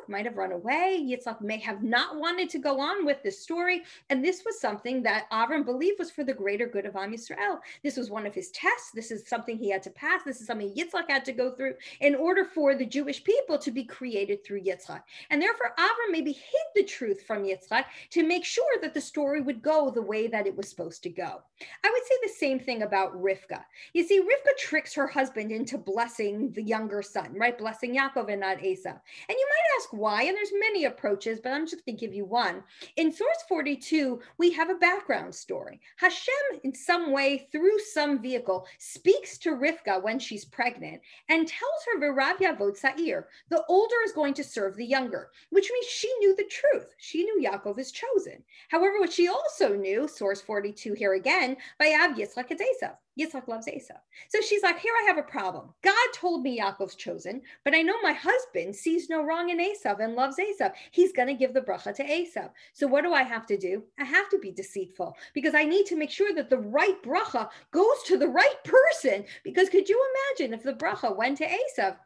might have run away. Yitzchak may have not wanted to go on with this story. And this was something that Avram believed was for the greater good of Am Yisrael. This was one of his tests. This is something he had to pass. This is something Yitzchak had to go through in order for the Jewish people to be created through Yitzchak. And therefore Avram maybe hid the truth from Yitzchak to make sure that the story would go the way that it was supposed to go. I would say the same thing about Rivka. You see, Rivka tricks her husband into blessing the younger son, right? Blessing Yaakov and not Esav. And you might ask why, and there's many approaches, but I'm just going to give you one. In source 42, we have a background story. Hashem, in some way, through some vehicle, speaks to Rivka when she's pregnant and tells her, V'rav yavod sa'ir, the older is going to serve the younger, which means she knew the truth. She knew Yaakov is chosen. However, what she also knew, source 42, 42 here again, Vayav Yitzchak et Esav. Yitzchak loves Esav. So she's like, here I have a problem. God told me Yaakov's chosen, but I know my husband sees no wrong in Esav and loves Esav. He's going to give the bracha to Esav. So what do I have to do? I have to be deceitful because I need to make sure that the right bracha goes to the right person. Because could you imagine if the bracha went to Esav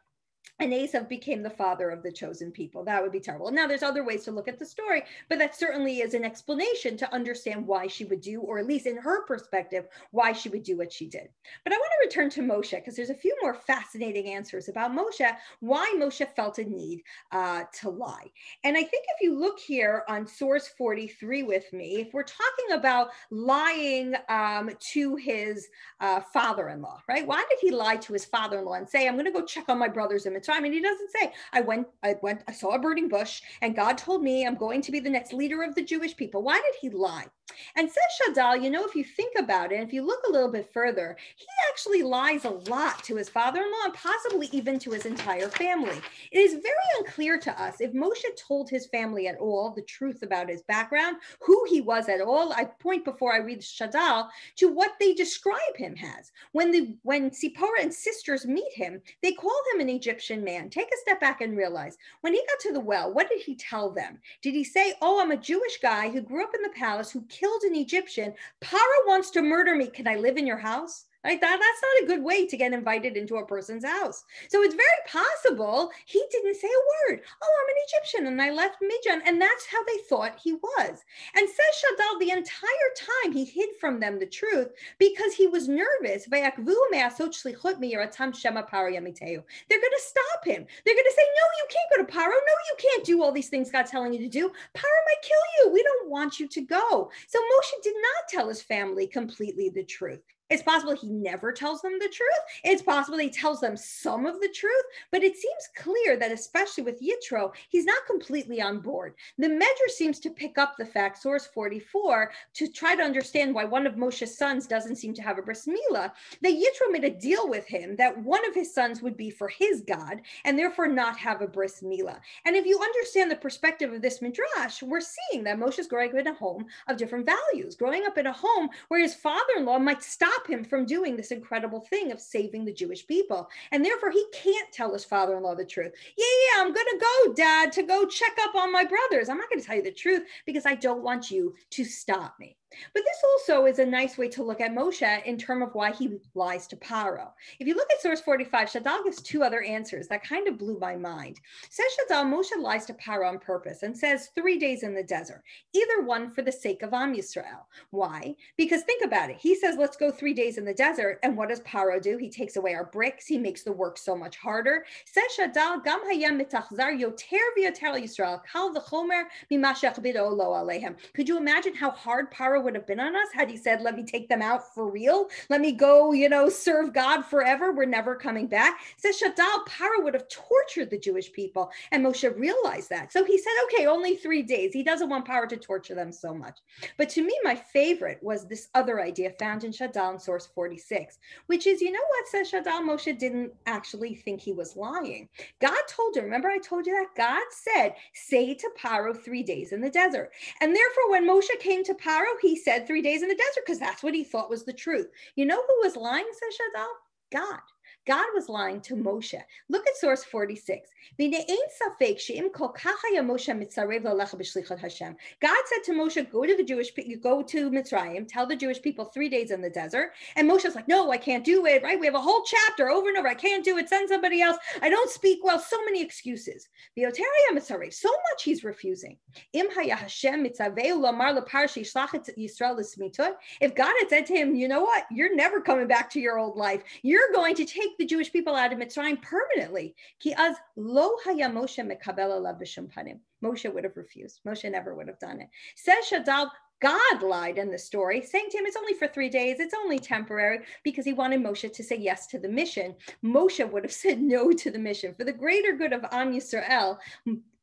and Esav became the father of the chosen people? That would be terrible. Now, there's other ways to look at the story, but that certainly is an explanation to understand why she would do, or at least in her perspective, why she would do what she did. But I want to return to Moshe because there's a few more fascinating answers about Moshe, why Moshe felt a need to lie. And I think if you look here on source 43 with me, if we're talking about lying to his father-in-law, right? Why did he lie to his father-in-law and say, I'm going to go check on my brothers in Mitzrayim? And he doesn't say, I saw a burning bush and God told me I'm going to be the next leader of the Jewish people. Why did he lie? And says Shadal, you know, if you think about it, if you look a little bit further, he actually lies a lot to his father-in-law and possibly even to his entire family. It is very unclear to us if Moshe told his family at all the truth about his background, who he was at all. I point before I read Shadal to what they describe him as. When Sipporah and sisters meet him, they call him an Egyptian man. Take a step back and realize when he got to the well, what did he tell them? Did he say, oh, I'm a Jewish guy who grew up in the palace, who killed an Egyptian. Paro wants to murder me. Can I live in your house? Like that's not a good way to get invited into a person's house. So it's very possible he didn't say a word. Oh, I'm an Egyptian and I left Midian. And that's how they thought he was. And says Shadal, the entire time he hid from them the truth because he was nervous. They're going to stop him. They're going to say, no, you can't go to Paro. No, you can't do all these things God's telling you to do. Paro might kill you. We don't want you to go. So Moshe did not tell his family completely the truth. It's possible he never tells them the truth. It's possible he tells them some of the truth, but it seems clear that especially with Yitro, he's not completely on board. The Medrash seems to pick up the fact, source 44, to try to understand why one of Moshe's sons doesn't seem to have a bris milah, that Yitro made a deal with him that one of his sons would be for his God and therefore not have a bris milah. And if you understand the perspective of this Midrash, we're seeing that Moshe's growing up in a home of different values, growing up in a home where his father-in-law might stop him from doing this incredible thing of saving the Jewish people. And therefore he can't tell his father-in-law the truth. Yeah, I'm going to go, Dad, to go check up on my brothers. I'm not going to tell you the truth because I don't want you to stop me. But this also is a nice way to look at Moshe in terms of why he lies to Paro. If you look at source 45, Shadal gives two other answers that kind of blew my mind. Says Shadal, Moshe lies to Paro on purpose and says 3 days in the desert, either one for the sake of Am Yisrael. Why? Because think about it. He says, let's go 3 days in the desert. And what does Paro do? He takes away our bricks. He makes the work so much harder. Says Shadal, Gam hayam mitachzar yoter v'yoter Yisrael, kal v'chomer mima shechbido lo alehem. Could you imagine how hard Paro would have been on us had he said, let me take them out for real, let me go, serve God forever, we're never coming back? Says Shadal, Paro would have tortured the Jewish people, and Moshe realized that. So he said, okay, only 3 days. He doesn't want Paro to torture them so much. But to me, my favorite was this other idea found in Shadal in source 46, which is, you know what, says Shadal, Moshe didn't actually think he was lying. God told him, remember I told you that? God said, say to Paro 3 days in the desert. And therefore, when Moshe came to Paro, he said 3 days in the desert because that's what he thought was the truth. You know who was lying, says Shadal? God. God was lying to Moshe. Look at source 46. God said to Moshe, go to Mitzrayim, tell the Jewish people 3 days in the desert. And Moshe's like, no, I can't do it, right? We have a whole chapter over and over. I can't do it. Send somebody else. I don't speak well. So many excuses. So much he's refusing. If God had said to him, you know what? You're never coming back to your old life. You're going to take the Jewish people out of Mitzrayim permanently. Moshe would have refused. Moshe never would have done it. Says Shadal, God lied in the story, saying to him, it's only for 3 days. It's only temporary, because he wanted Moshe to say yes to the mission. Moshe would have said no to the mission. For the greater good of Am Yisrael,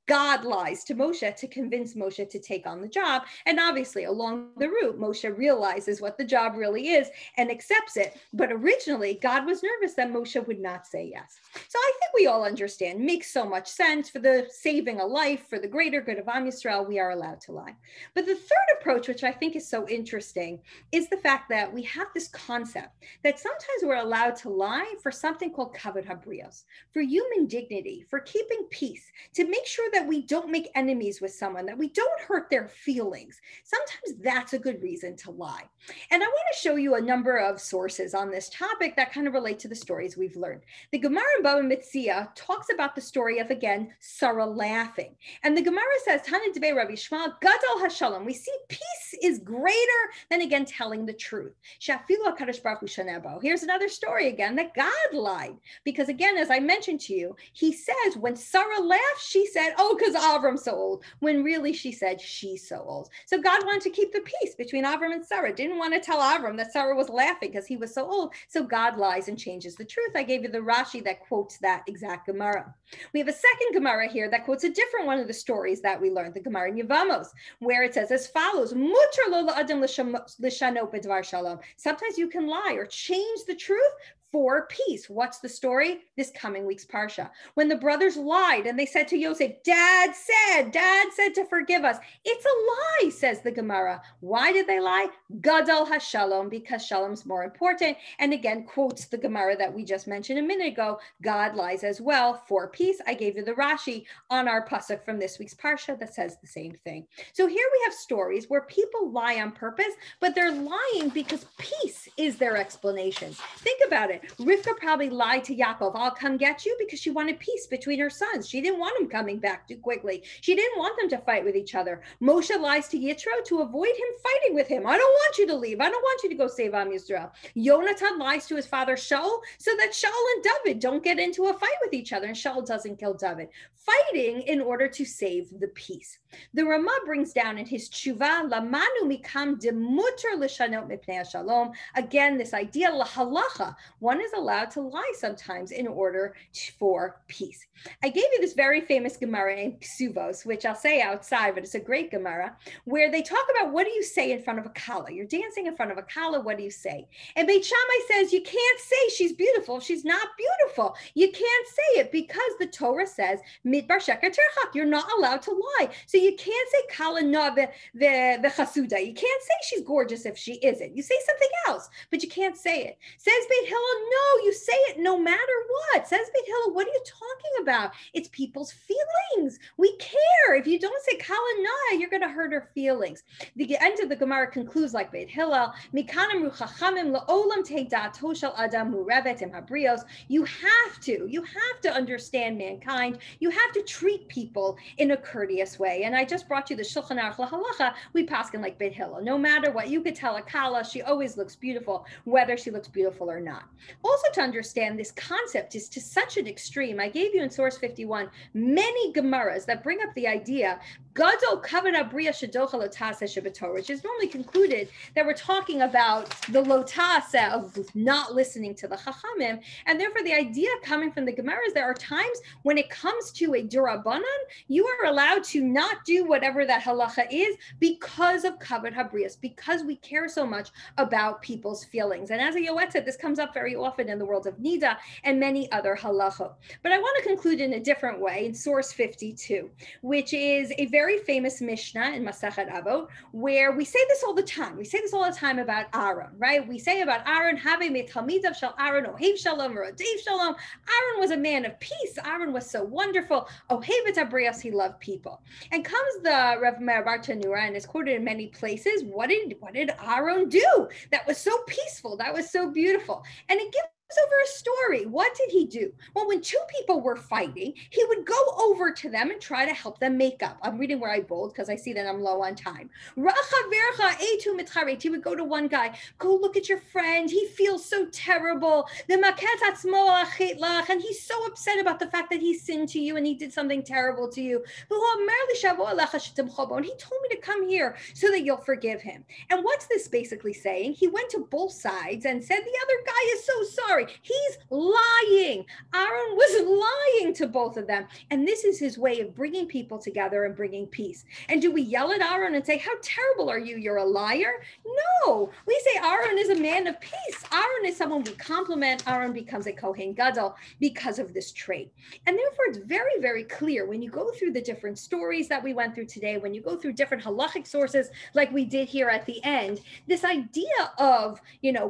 God lies to Moshe to convince Moshe to take on the job. And obviously along the route, Moshe realizes what the job really is and accepts it. But originally, God was nervous that Moshe would not say yes. So I think we all understand, makes so much sense. For the saving a life, for the greater good of Am Yisrael, we are allowed to lie. But the third approach, which I think is so interesting, is the fact that we have this concept that sometimes we're allowed to lie for something called kavod habrios, for human dignity, for keeping peace, to make sure that we don't make enemies with someone, that we don't hurt their feelings. Sometimes that's a good reason to lie. And I want to show you a number of sources on this topic that kind of relate to the stories we've learned. The Gemara in Baba Metzia talks about the story of, again, Sarah laughing. And the Gemara says, Tana Debei Rabbi Shmuel, Gadol HaShalom. We see peace is greater than, again, telling the truth. Shafilu HaKadosh Baruch Hu Shanebo. Here's another story again that God lied. Because again, as I mentioned to you, he says when Sarah laughed, she said, oh, because Avram's so old, when really she said she's so old. So God wanted to keep the peace between Avram and Sarah, didn't want to tell Avram that Sarah was laughing because he was so old. So God lies and changes the truth. I gave you the Rashi that quotes that exact Gemara. We have a second Gemara here that quotes a different one of the stories that we learned, the Gemara in Yevamos, where it says as follows, Mutar lo la'adam l'shanot b'dvar shalom. Sometimes you can lie or change the truth for peace. What's the story? This coming week's Parsha. When the brothers lied and they said to Yosef, Dad said to forgive us. It's a lie, says the Gemara. Why did they lie? Gadol HaShalom, because Shalom's more important. And again, quotes the Gemara that we just mentioned a minute ago. God lies as well for peace. I gave you the Rashi on our pasuk from this week's Parsha that says the same thing. So here we have stories where people lie on purpose, but they're lying because peace is their explanation. Think about it. Rivka probably lied to Yaakov, I'll come get you, because she wanted peace between her sons. She didn't want him coming back too quickly. She didn't want them to fight with each other. Moshe lies to Yitro to avoid him fighting with him. I don't want you to leave. I don't want you to go save Am Yisrael. Yonatan lies to his father Shaul so that Shaul and David don't get into a fight with each other and Shaul doesn't kill David. Fighting in order to save the peace. The Ramah brings down in his tshuva, Lamanu mikam demuter l'shanot mipnei shalom. Again, this idea, lahalacha, one is allowed to lie sometimes in order for peace. I gave you this very famous Gemara in Ksuvos, which I'll say outside, but it's a great Gemara, where they talk about what do you say in front of a Kala? You're dancing in front of a Kala, what do you say? And Beit Shammai says, you can't say she's beautiful if she's not beautiful. You can't say it because the Torah says, Midbar Sheker Terchak, you're not allowed to lie. So you can't say Kala na v'chasuda. You can't say she's gorgeous if she isn't. You say something else, but you can't say it. Says Beit Hillel, no, you say it no matter what. Says Beit Hillel, what are you talking about? It's people's feelings. We care. If you don't say Kala na, you're going to hurt her feelings. The end of the Gemara concludes like Beit Hillel, Mikanam ruchachamim la'olam te'dato shel adam murevet im habrios. You have to understand mankind. You have to treat people in a courteous way. And I just brought you the Shulchan Aruch Lahalacha. We paskin like Beit Hillel. No matter what, you could tell a Kala, she always looks beautiful, whether she looks beautiful or not. Also, to understand this concept is to such an extreme. I gave you in source 51 many Gemaras that bring up the idea Gadol kavod habriya shedocha lotase shebetorah, which is normally concluded that we're talking about the lotase of not listening to the chachamim, and therefore the idea coming from the Gemaras, there are times when it comes to a durabanan, you are allowed to not do whatever that halacha is because of kavod habriyas, because we care so much about people's feelings. And as a yoet said, this comes up very often in the world of nida and many other halachot. But I want to conclude in a different way in source 52, which is a very famous Mishnah in Masachet Avot, where we say this all the time. We say this all the time about Aaron, right? We say about Aaron, Have Talmidav shel Aaron, Ohev Shalom, or Odev Shalom. Aaron was a man of peace. Aaron was so wonderful. Ohevet Abrias, he loved people. And comes the Rav Meir Bar Tanura and is quoted in many places. What did Aaron do that was so peaceful? That was so beautiful. And it gives over a story. What did he do? Well, when two people were fighting, he would go over to them and try to help them make up. I'm reading where I bold because I see that I'm low on time. He would go to one guy, go look at your friend. He feels so terrible. And he's so upset about the fact that he sinned to you and he did something terrible to you. And he told me to come here so that you'll forgive him. And what's this basically saying? He went to both sides and said, the other guy is so sorry. sorry, he's lying. Aaron was lying to both of them. And this is his way of bringing people together and bringing peace. And do we yell at Aaron and say, how terrible are you? You're a liar? No, we say Aaron is a man of peace. Aaron is someone we compliment. Aaron becomes a Kohen Gadol because of this trait. And therefore, it's very, very clear when you go through the different stories that we went through today, when you go through different halachic sources like we did here at the end, this idea of,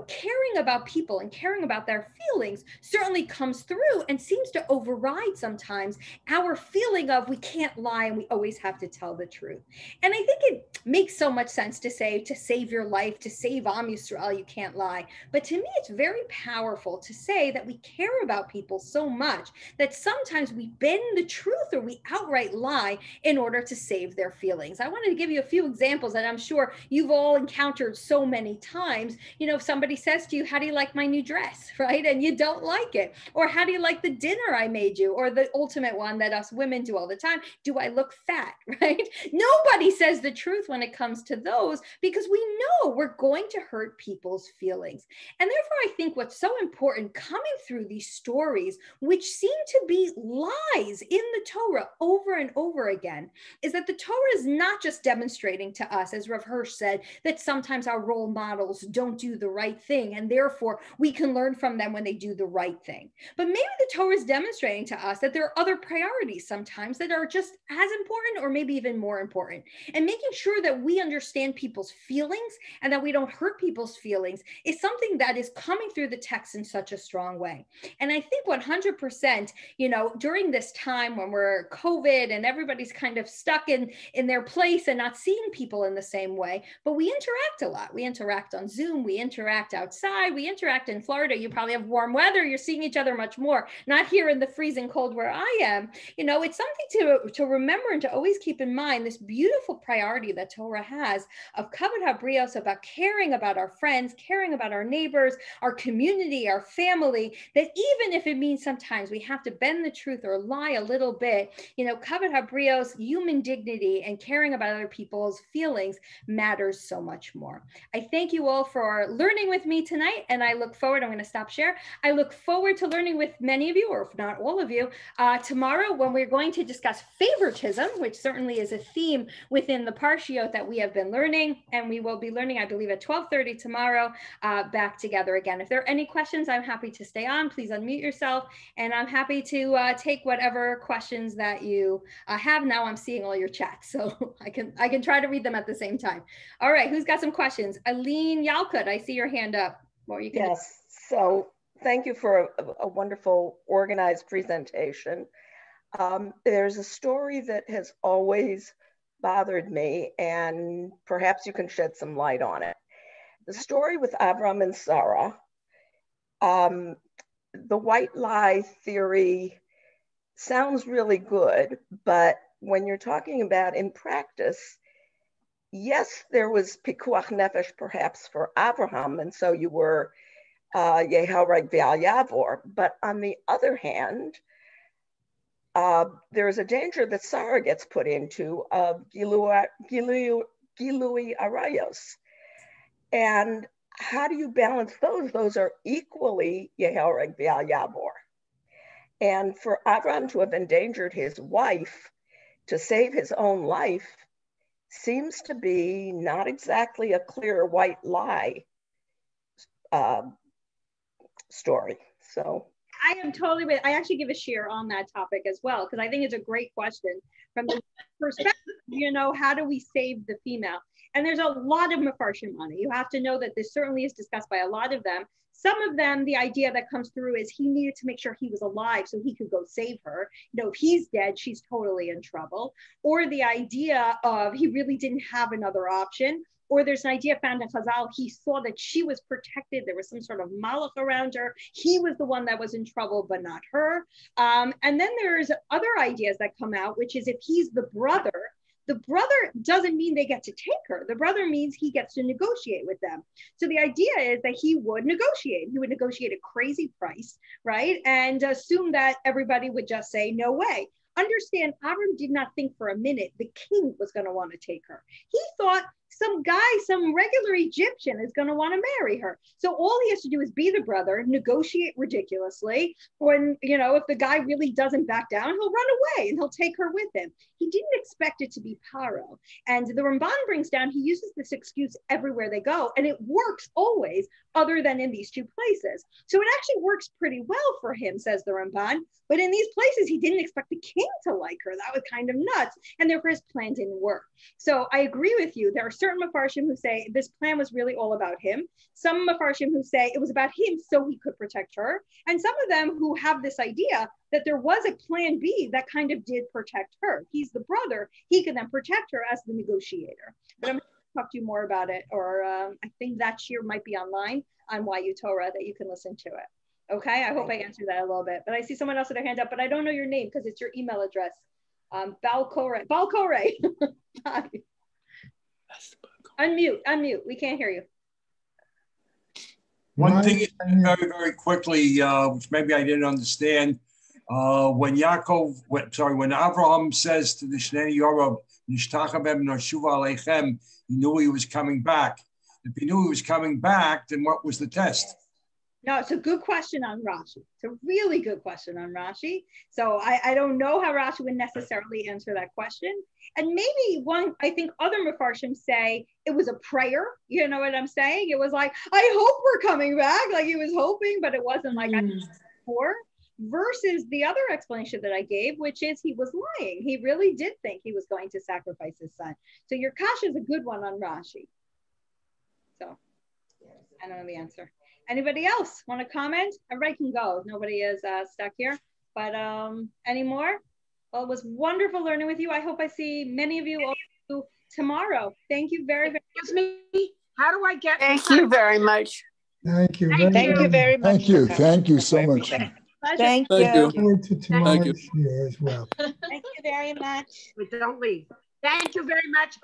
caring about people and caring about their feelings certainly comes through and seems to override sometimes our feeling of we can't lie and we always have to tell the truth. And I think it makes so much sense to say, to save your life, to save Am Yisrael, you can't lie. But to me, it's very powerful to say that we care about people so much that sometimes we bend the truth or we outright lie in order to save their feelings. I wanted to give you a few examples that I'm sure you've all encountered so many times. If somebody says to you, how do you like my new dress, right? And you don't like it. Or how do you like the dinner I made you? Or the ultimate one that us women do all the time, do I look fat, right? Nobody says the truth when it comes to those because we know we're going to hurt people's feelings. And therefore, I think what's so important coming through these stories, which seem to be lies in the Torah over and over again, is that the Torah is not just demonstrating to us, as Rav Hirsch said, that sometimes our role models don't do the right thing, and therefore we can learn from them when they do the right thing. But maybe the Torah is demonstrating to us that there are other priorities sometimes that are just as important or maybe even more important. And making sure that we understand people's feelings and that we don't hurt people's feelings is something that is coming through the text in such a strong way. And I think 100%, during this time when we're COVID and everybody's kind of stuck in their place and not seeing people in the same way, but we interact a lot. We interact on Zoom, we interact outside, we interact in Florida. You probably have warm weather, you're seeing each other much more, not here in the freezing cold where I am. It's something to remember and to always keep in mind this beautiful priority that Torah has of kavod habrios, about caring about our friends, caring about our neighbors, our community, our family, that even if it means sometimes we have to bend the truth or lie a little bit, kavod habrios, human dignity, and caring about other people's feelings matters so much more. I thank you all for learning with me tonight, and I look forward, I'm going to stop share. I look forward to learning with many of you, or if not all of you, tomorrow when we're going to discuss favoritism, which certainly is a theme within the Parshiot that we have been learning, and we will be learning, I believe, at 12:30 tomorrow, back together again. If there are any questions, I'm happy to stay on. Please unmute yourself, and I'm happy to take whatever questions that you have. Now I'm seeing all your chats, so I can try to read them at the same time. All right, who's got some questions? Aline Yalkut, I see your hand up. Well, you can. Yes, so thank you for a wonderful organized presentation. There's a story that has always bothered me, and perhaps you can shed some light on it. The story with Avram and Sarah, the white lie theory sounds really good, but when you're talking about in practice, yes, there was pikuach nefesh perhaps for Abraham, and so you were Yehareg Ve'al Yavor. But on the other hand, there is a danger that Sarah gets put into of Gilui Arayos. And how do you balance those? Those are equally Yehareg Ve'al Yavor. And for Abraham to have endangered his wife to save his own life seems to be not exactly a clear white lie story. So I am totally with, I actually give a share on that topic as well, because I think it's a great question from the perspective, how do we save the female? And there's a lot of mafarshim on it. You have to know that this certainly is discussed by a lot of them. Some of them, the idea that comes through is he needed to make sure he was alive so he could go save her. If he's dead, she's totally in trouble. Or the idea of he really didn't have another option. Or there's an idea found in Chazal, he saw that she was protected. There was some sort of malach around her. He was the one that was in trouble, but not her. And then there's other ideas that come out, which is if he's the brother doesn't mean they get to take her. The brother means he gets to negotiate with them. So the idea is that he would negotiate. He would negotiate a crazy price, right? And assume that everybody would just say, no way. Understand, Abram did not think for a minute the king was going to want to take her. He thought some guy, some regular Egyptian is going to want to marry her. So all he has to do is be the brother, negotiate ridiculously. When, you know, if the guy really doesn't back down, he'll run away and he'll take her with him. He didn't expect it to be Paro. And the Ramban brings down, he uses this excuse everywhere they go, and it works always, other than in these two places. So it actually works pretty well for him, says the Ramban. But in these places, he didn't expect the king to like her. That was kind of nuts. And therefore his plan didn't work. So I agree with you. There are certain Mefarshim who say this plan was really all about him. Some Mefarshim who say it was about him so he could protect her. And some of them who have this idea that there was a plan B that kind of did protect her. He's the brother. He could then protect her as the negotiator. But I'm going to talk to you more about it. Or I think that shir might be online on YU Torah that you can listen to it. Okay, I hope I answered that a little bit. But I see someone else with their hand up, but I don't know your name because it's your email address. Balkore. Balkore. Unmute. We can't hear you. One thing very, very quickly, which maybe I didn't understand, when Abraham says to the Shnei Yorav, Nishtachabem Noshuva Aleichem, he knew he was coming back. If he knew he was coming back, then what was the test? No, it's a good question on Rashi. It's a really good question on Rashi. So I don't know how Rashi would necessarily answer that question. And maybe I think other Mefarshim say it was a prayer. You know what I'm saying? It was like, I hope we're coming back. Like he was hoping, but it wasn't like I before. Versus the other explanation that I gave, which is he was lying. He really did think he was going to sacrifice his son. So your kasha is a good one on Rashi. So I don't know the answer. Anybody else want to comment? Everybody can go. Nobody is stuck here. But any more? Well, it was wonderful learning with you. I hope I see many of you tomorrow. Thank you very, very much. Excuse me. How do I get? Thank you very much. Thank you. Thank you very much. Thank you. Thank you so much. Thank Look you. forward to tomorrow's year as well. Thank you very much. Don't leave. Thank you very much.